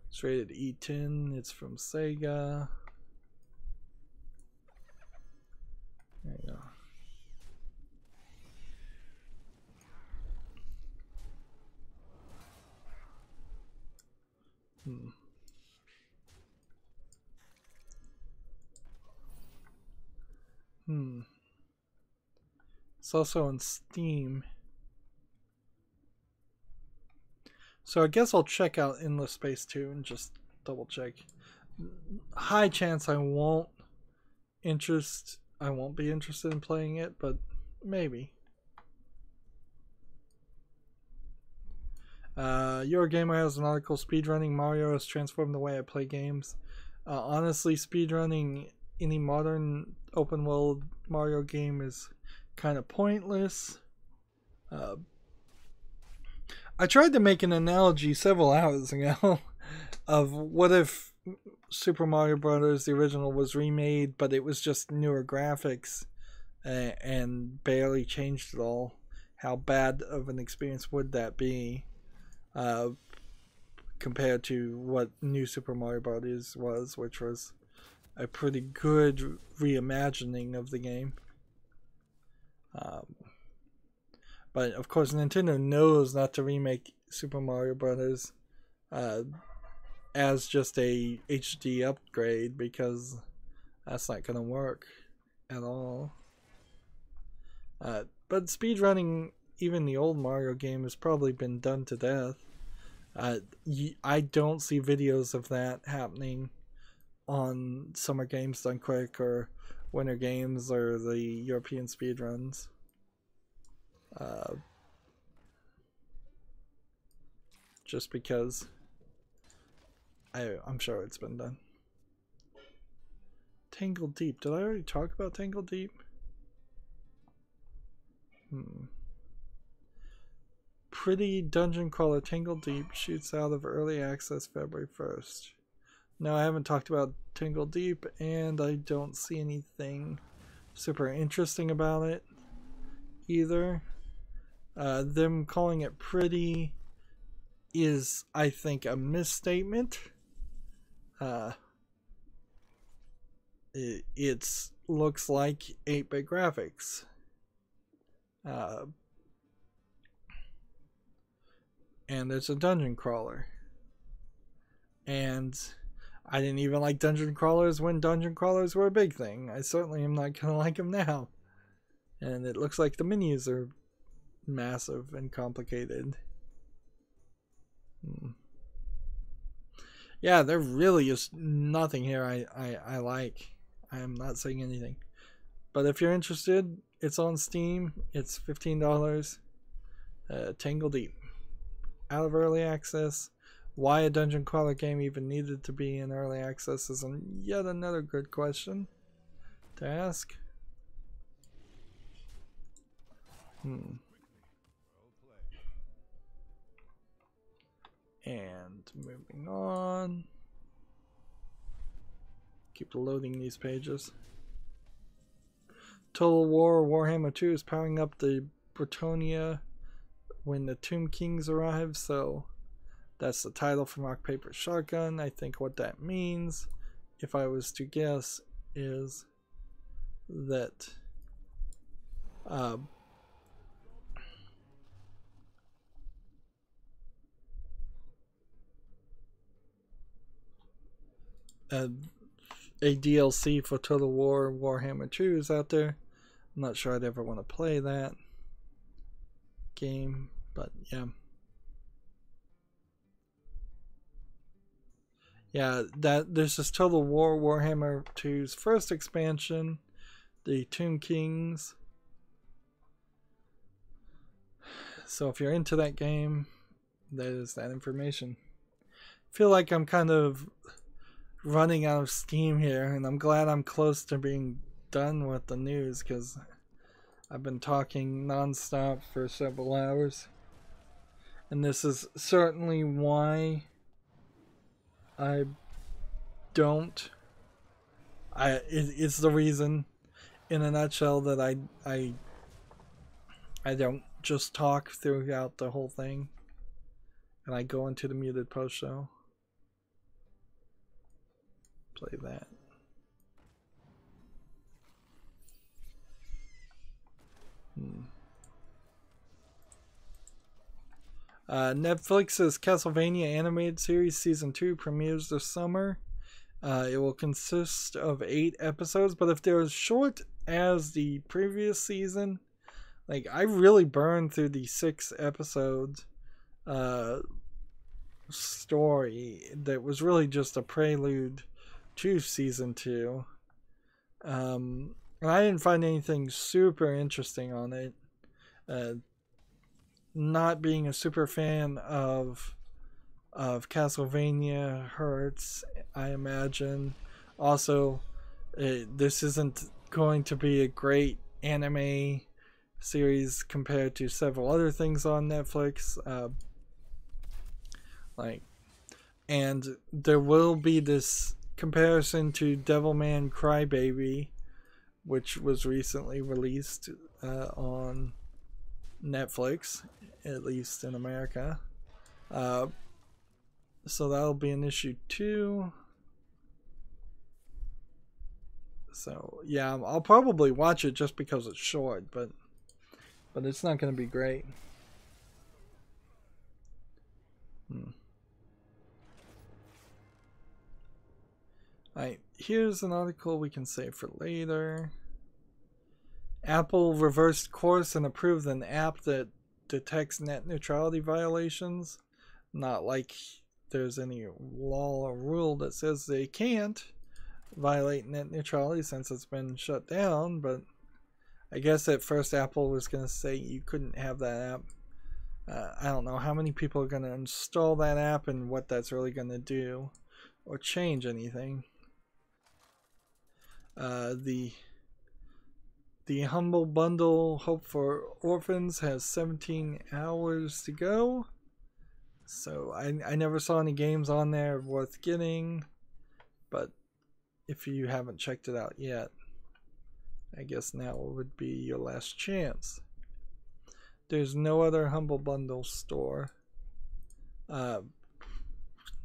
It's rated E10. It's from Sega. There you go. It's also on Steam. So I guess I'll check out Endless Space 2 and just double check. High chance I won't be interested in playing it, but maybe. Eurogamer has an article, speedrunning Mario has transformed the way I play games. Honestly, speedrunning any modern open world Mario game is kind of pointless. I tried to make an analogy several hours ago of what if Super Mario Brothers, the original, was remade, but it was just newer graphics and barely changed at all. How bad of an experience would that be compared to what New Super Mario Brothers was, which was a pretty good reimagining of the game. But of course, Nintendo knows not to remake Super Mario Brothers as just a HD upgrade, because that's not going to work at all. But speedrunning even the old Mario game has probably been done to death. I don't see videos of that happening on Summer Games Done Quick or Winter Games or the European speedruns. Just because I'm sure it's been done. Tangle Deep. Did I already talk about Tangle Deep? Pretty dungeon crawler Tangle Deep shoots out of early access February 1st. No, I haven't talked about Tangle Deep, and I don't see anything super interesting about it either. Them calling it pretty is, I think, a misstatement. It looks like 8-bit graphics. And it's a dungeon crawler. And I didn't even like dungeon crawlers when dungeon crawlers were a big thing. I certainly am not going to like them now. And it looks like the menus are massive and complicated. Yeah, there really is nothing here I like. I am not saying anything. But if you're interested, it's on Steam. It's $15. Tangle Deep. Out of early access. Why a dungeon crawler game even needed to be in early access is yet another good question to ask. And moving on. Keep loading these pages. Total War Warhammer 2 is powering up the Bretonnia when the Tomb Kings arrive, so that's the title from Rock Paper Shotgun. I think what that means, if I was to guess, is that a DLC for Total War Warhammer 2 is out there. I'm not sure I'd ever want to play that game, but yeah. Yeah, this is Total War Warhammer 2's first expansion, the Tomb Kings. So if you're into that game, that is that information. I feel like I'm kind of running out of steam here, and I'm glad I'm close to being done with the news, because I've been talking non-stop for several hours, and this is certainly why it's the reason, in a nutshell, that I don't just talk throughout the whole thing, and I go into the muted post show. Play that. Netflix's Castlevania animated series season 2 premieres this summer. It will consist of 8 episodes, but if they're as short as the previous season, Like, I really burned through the 6 episode story that was really just a prelude to season 2. And I didn't find anything super interesting on it. Not being a super fan of Castlevania hurts, I imagine. Also, this isn't going to be a great anime series compared to several other things on Netflix. And there will be this comparison to Devilman Crybaby, which was recently released on Netflix, at least in America. So that'll be an issue too. So yeah, I'll probably watch it just because it's short, but it's not going to be great. Alright, here's an article we can save for later. Apple reversed course and approved an app that detects net neutrality violations. Not like there's any law or rule that says they can't violate net neutrality since it's been shut down, but I guess at first Apple was going to say you couldn't have that app. I don't know how many people are going to install that app and what that's really going to do or change anything. The Humble Bundle Hope for Orphans has 17 hours to go. So I never saw any games on there worth getting, but if you haven't checked it out yet, I guess now would be your last chance. There's no other Humble Bundle store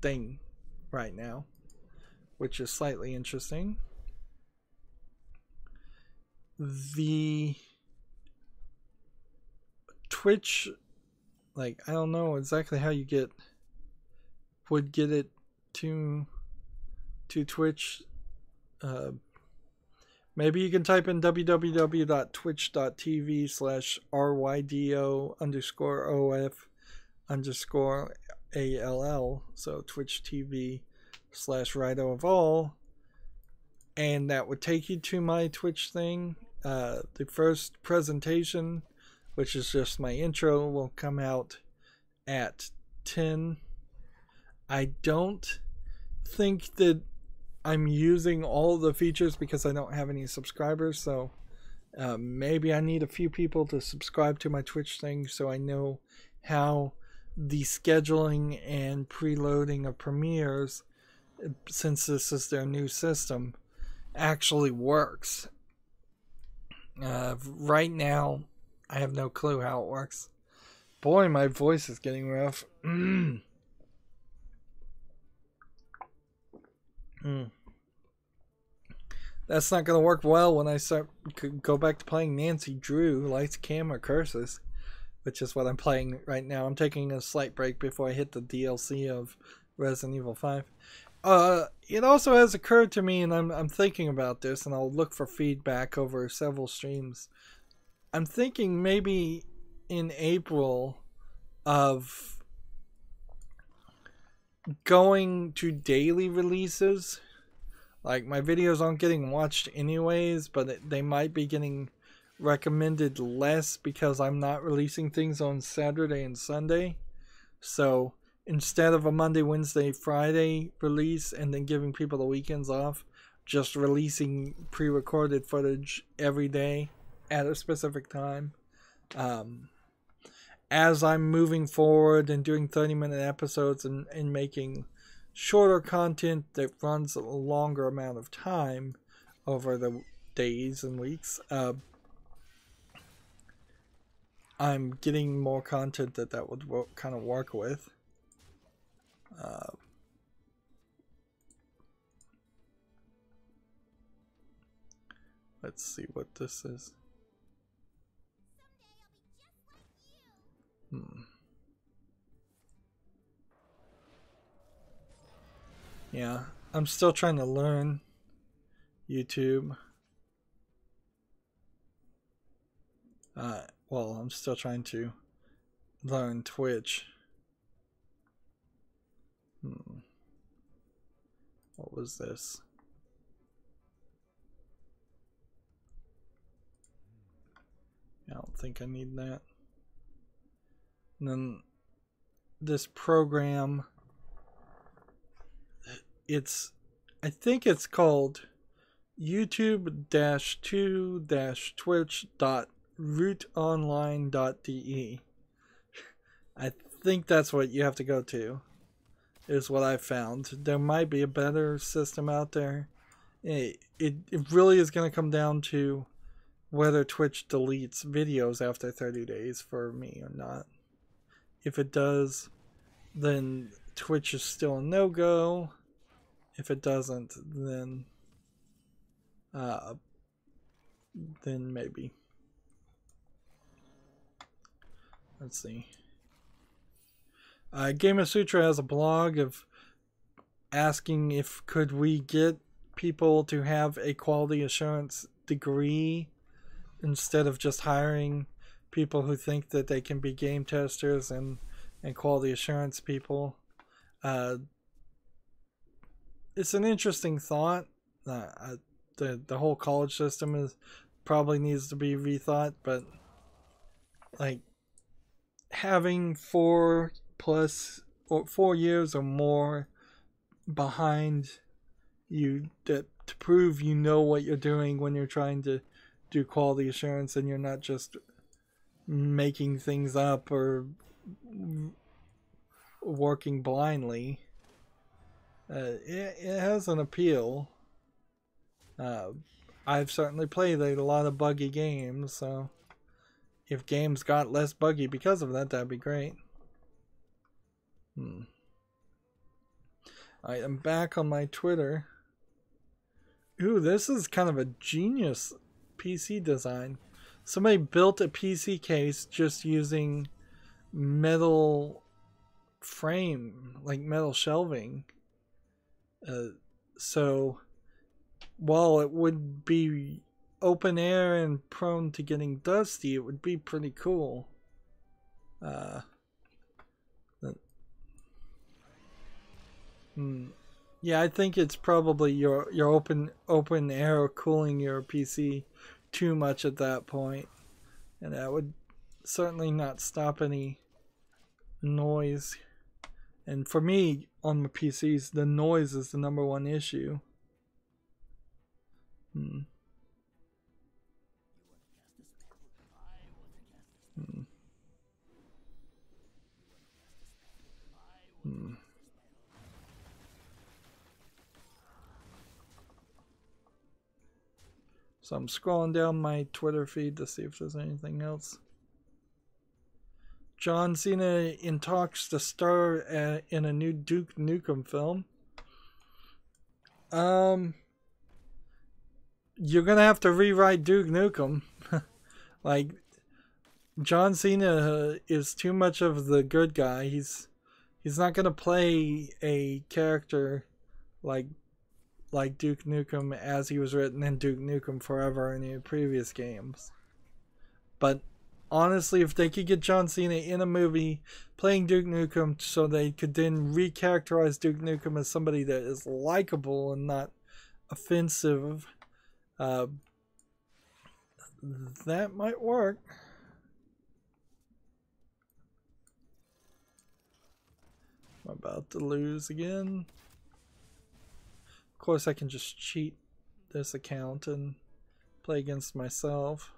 thing right now, which is slightly interesting. The Twitch, like, I don't know exactly how you would get it to Twitch. Maybe you can type in www.twitch.tv/rydo_of_all, so Twitch TV/Rydo of all, and that would take you to my Twitch thing. The first presentation, which is just my intro, will come out at 10. I don't think that I'm using all the features because I don't have any subscribers, so maybe I need a few people to subscribe to my Twitch thing so I know how the scheduling and preloading of premieres, since this is their new system, actually works. Right now, I have no clue how it works. Boy, my voice is getting rough. That's not going to work well when I go back to playing Nancy Drew, Lights, Camera, Curses, which is what I'm playing right now. I'm taking a slight break before I hit the DLC of Resident Evil 5. It also has occurred to me, and I'm thinking about this, and I'll look for feedback over several streams. I'm thinking maybe in April of going to daily releases. Like, my videos aren't getting watched anyways, but they might be getting recommended less because I'm not releasing things on Saturday and Sunday. So instead of a Monday, Wednesday, Friday release and then giving people the weekends off, just releasing pre-recorded footage every day at a specific time. As I'm moving forward and doing 30-minute episodes and making shorter content that runs a longer amount of time over the days and weeks, I'm getting more content that would kind of work with. Let's see what this is. Yeah, I'm still trying to learn YouTube. well, I'm still trying to learn Twitch. What was this? I don't think I need that. And then this program, I think it's called youtube-2-twitch.rootonline.de. I think that's what you have to go to, is what I found. There might be a better system out there. It really is going to come down to whether Twitch deletes videos after 30 days for me or not. If it does, then Twitch is still a no-go. If it doesn't, then maybe. Let's see. Gamer Sutra has a blog of asking if could we get people to have a quality assurance degree instead of just hiring people who think that they can be game testers and quality assurance people. It's an interesting thought. The whole college system probably needs to be rethought, but like having 4 years or more behind you to prove you know what you're doing when you're trying to do quality assurance and you're not just making things up or working blindly. It has an appeal. I've certainly played a lot of buggy games, so if games got less buggy because of that, that'd be great. I am back on my Twitter. Ooh, this is kind of a genius PC design. Somebody built a PC case just using metal frame, like metal shelving. So while it would be open air and prone to getting dusty, it would be pretty cool. Yeah, I think it's probably your open air cooling your PC too much at that point, and that would certainly not stop any noise. And for me, on my PCs, the noise is the #1 issue. So I'm scrolling down my Twitter feed to see if there's anything else. John Cena in talks to star in a new Duke Nukem film. You're gonna have to rewrite Duke Nukem. Like, John Cena is too much of the good guy. He's not gonna play a character like Duke Nukem as he was written in Duke Nukem Forever in the previous games. But honestly, if they could get John Cena in a movie playing Duke Nukem so they could then recharacterize Duke Nukem as somebody that is likable and not offensive, that might work. I'm about to lose again. Of course, I can just cheat this account and play against myself.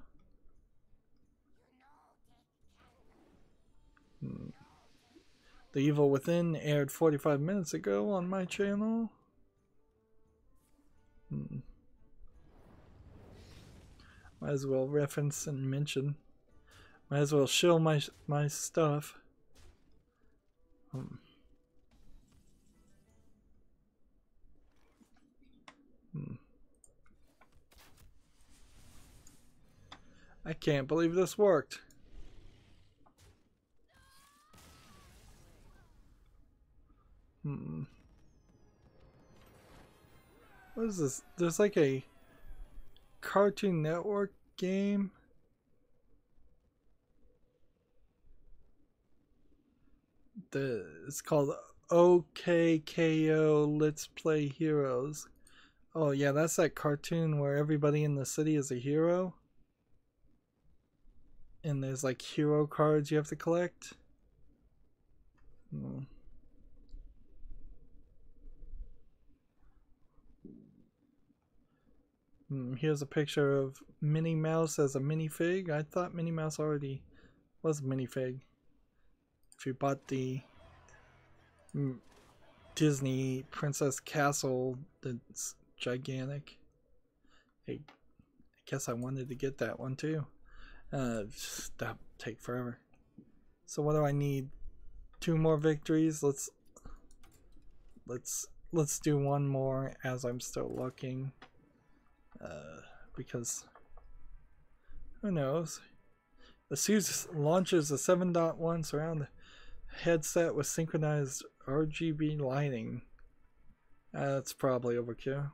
The Evil Within aired 45 minutes ago on my channel. Might as well reference and mention. Might as well shill my stuff. I can't believe this worked. What is this? There's like a Cartoon Network game. It's called OKKO Let's Play Heroes. Oh yeah, that's that cartoon where everybody in the city is a hero. And there's like hero cards you have to collect. Here's a picture of Minnie Mouse as a minifig. I thought Minnie Mouse already was a minifig. If you bought the Disney Princess Castle, that's gigantic. Hey, I guess I wanted to get that one too. That take forever. So what do I need? 2 more victories. Let's do one more as I'm still looking. Because who knows? ASUS launches a 7.1 surround headset with synchronized RGB lighting. That's probably overkill.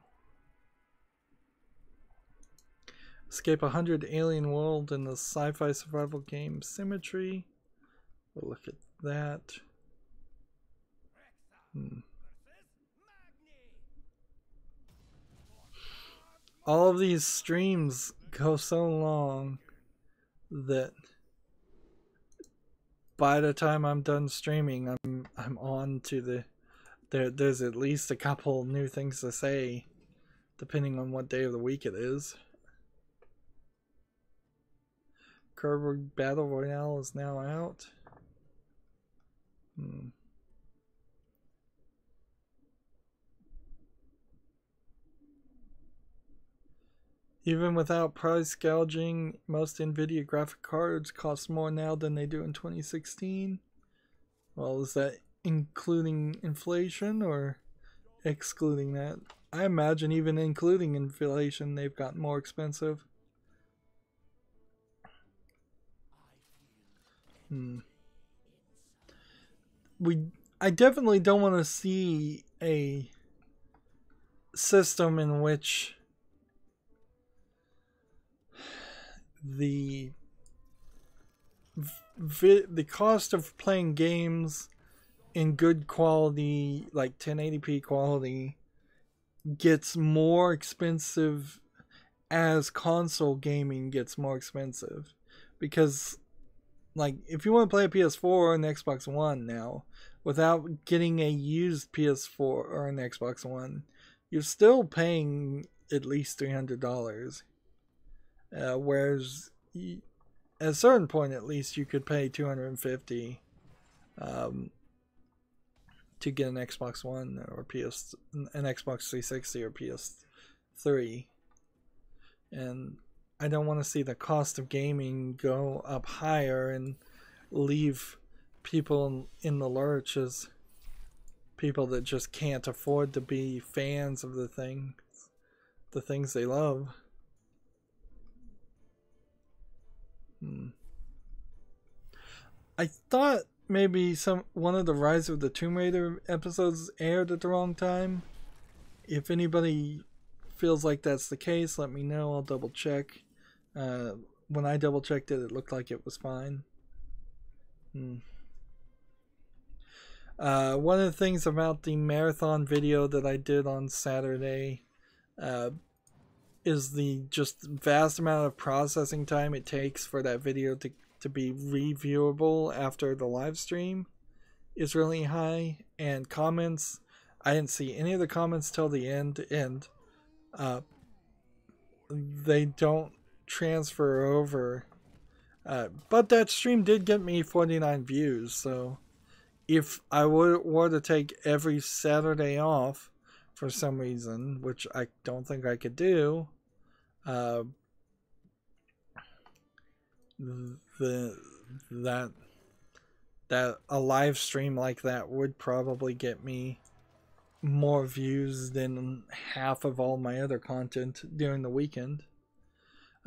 Escape 100 alien world in the sci-fi survival game Symmetry. We'll look at that. All of these streams go so long that by the time I'm done streaming, I'm on to the there's at least a couple new things to say depending on what day of the week it is. Curve Battle Royale is now out. Even without price gouging, most NVIDIA graphic cards cost more now than they do in 2016. Well, is that including inflation or excluding that? I imagine even including inflation, they've gotten more expensive. I definitely don't want to see a system in which the cost of playing games in good quality, like 1080p quality, gets more expensive as console gaming gets more expensive. Because, like, if you want to play a PS4 or an Xbox One now, without getting a used PS4 or an Xbox One, you're still paying at least $300. Whereas at a certain point, at least, you could pay $250 to get an Xbox One or an Xbox 360 or PS3. And I don't want to see the cost of gaming go up higher and leave people in the lurch as people that just can't afford to be fans of the things they love. I thought maybe one of the Rise of the Tomb Raider episodes aired at the wrong time. If anybody feels like that's the case, let me know. I'll double check. When I double checked it, it looked like it was fine. One of the things about the marathon video that I did on Saturday is the just vast amount of processing time it takes for that video to be reviewable after the live stream is really high. And comments, I didn't see any of the comments till the end, and they don't transfer over. But that stream did get me 49 views, so if I were to take every Saturday off for some reason, which I don't think I could do, that a live stream like that would probably get me more views than half of all my other content during the weekend.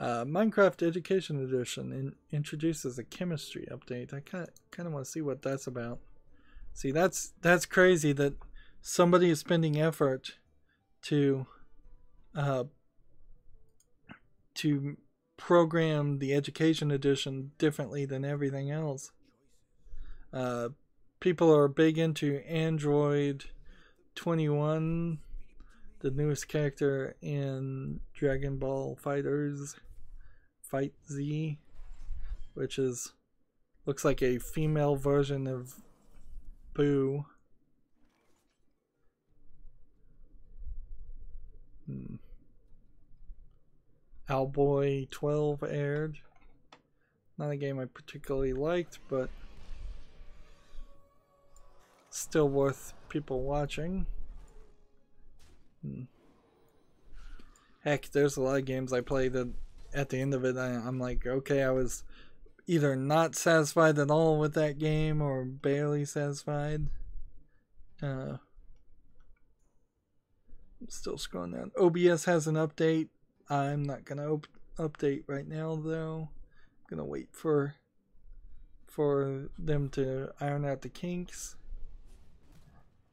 Minecraft Education Edition introduces a chemistry update. I kind of want to see what that's about. See, that's crazy that somebody is spending effort to program the Education Edition differently than everything else. people are big into Android 21, the newest character in Dragon Ball Fighters Fight Z, which looks like a female version of Boo. Owlboy 12 aired. Not a game I particularly liked, but still worth people watching. Heck, there's a lot of games I play that at the end of it I'm like, okay, I was either not satisfied at all with that game or barely satisfied. I'm still scrolling down. OBS has an update. I'm not gonna update right now though. I'm gonna wait for them to iron out the kinks.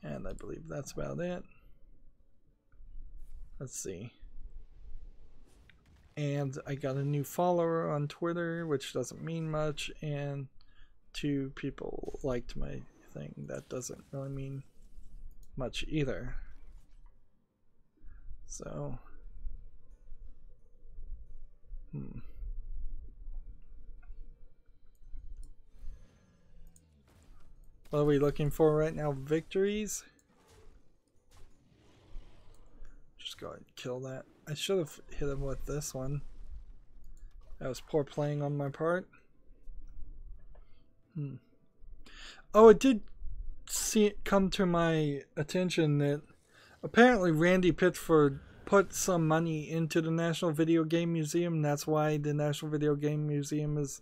And I believe that's about it. Let's see. And I got a new follower on Twitter, which doesn't mean much, and 2 people liked my thing. That doesn't really mean much either. So, what are we looking for right now? Victories? Just go ahead and kill that. I should have hit him with this one. That was poor playing on my part. Oh, it did come to my attention that apparently Randy Pitchford put some money into the National Video Game Museum. That's why the National Video Game Museum is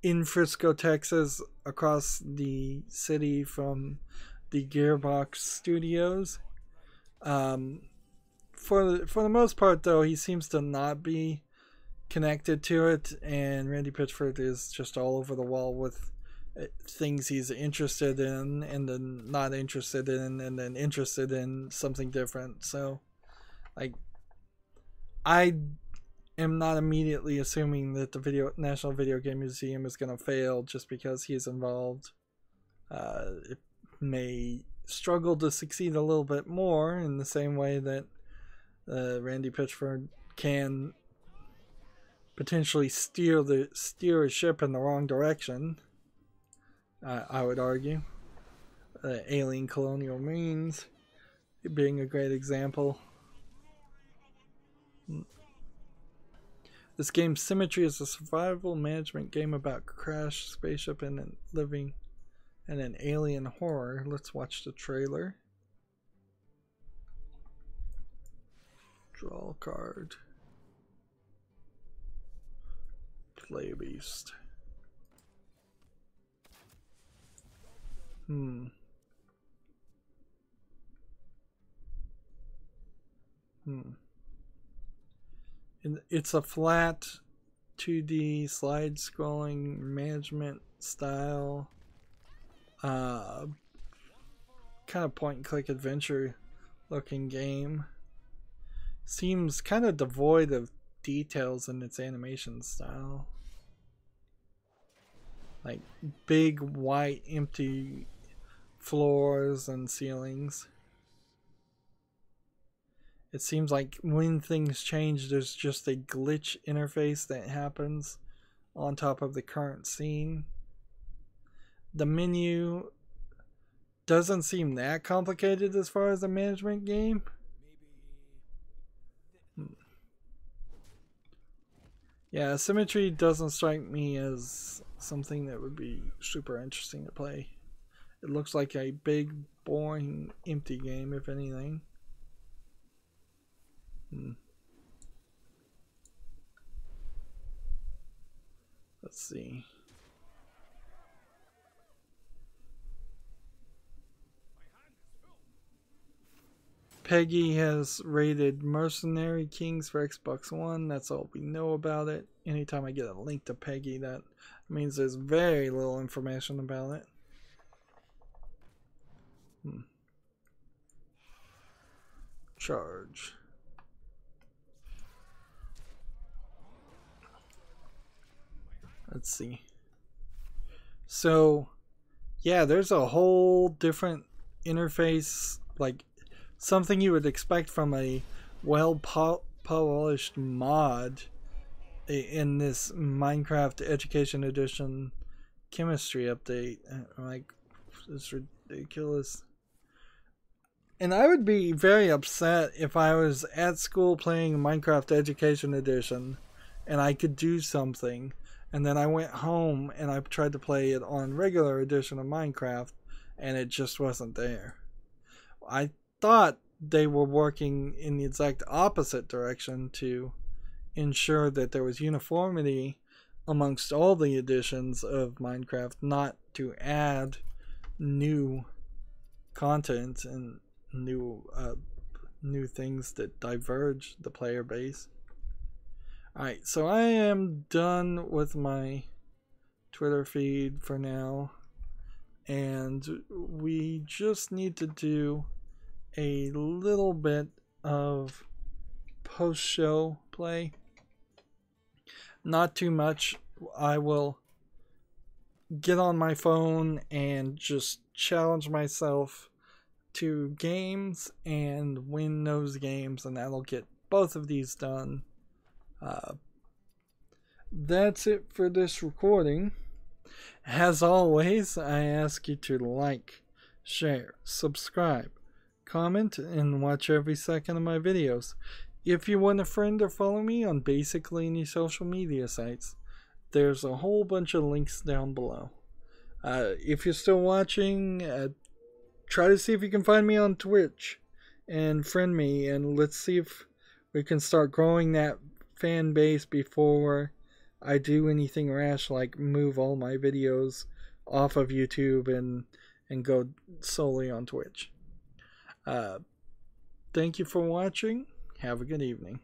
in Frisco, Texas, across the city from the Gearbox Studios. For the most part, though, he seems to not be connected to it, and Randy Pitchford is just all over the wall with things he's interested in, and then not interested in, and then interested in something different. So, like, I am not immediately assuming that the National Video Game Museum is going to fail just because he's involved. It may struggle to succeed a little bit more in the same way that Randy Pitchford can potentially steer a ship in the wrong direction. I would argue. Alien Colonial Marines being a great example. This game's Symmetry is a survival management game about crashed spaceship and living and an alien horror. Let's watch the trailer. Draw a card. Play beast. It's a flat 2D slide scrolling management style kind of point and click adventure looking game. Seems kind of devoid of details in its animation style. Like big white empty floors and ceilings. It seems like when things change, there's just a glitch interface that happens on top of the current scene. The menu doesn't seem that complicated as far as a management game. Yeah, Symmetry doesn't strike me as something that would be super interesting to play. It looks like a big, boring, empty game, if anything. Let's see. Peggy has rated Mercenary Kings for Xbox One. That's all we know about it. Anytime I get a link to Peggy, that means there's very little information about it. Charge. Let's see. So, yeah, there's a whole different interface, like something you would expect from a well-polished mod in this Minecraft Education Edition chemistry update. Like, it's ridiculous. And I would be very upset if I was at school playing Minecraft Education Edition and I could do something, and then I went home and I tried to play it on regular edition of Minecraft and it just wasn't there. I thought they were working in the exact opposite direction to ensure that there was uniformity amongst all the editions of Minecraft, not to add new content and new things that diverge the player base. Alright, so I am done with my Twitter feed for now, and we just need to do a little bit of post-show play. Not too much. I will get on my phone and just challenge myself to games and win those games, and that'll get both of these done. That's it for this recording. As always, I ask you to like, share, subscribe, comment, and watch every second of my videos. If you want a friend or follow me on basically any social media sites, there's a whole bunch of links down below. If you're still watching, try to see if you can find me on Twitch and friend me, and let's see if we can start growing that fan base before I do anything rash like move all my videos off of YouTube and go solely on Twitch. Thank you for watching. Have a good evening.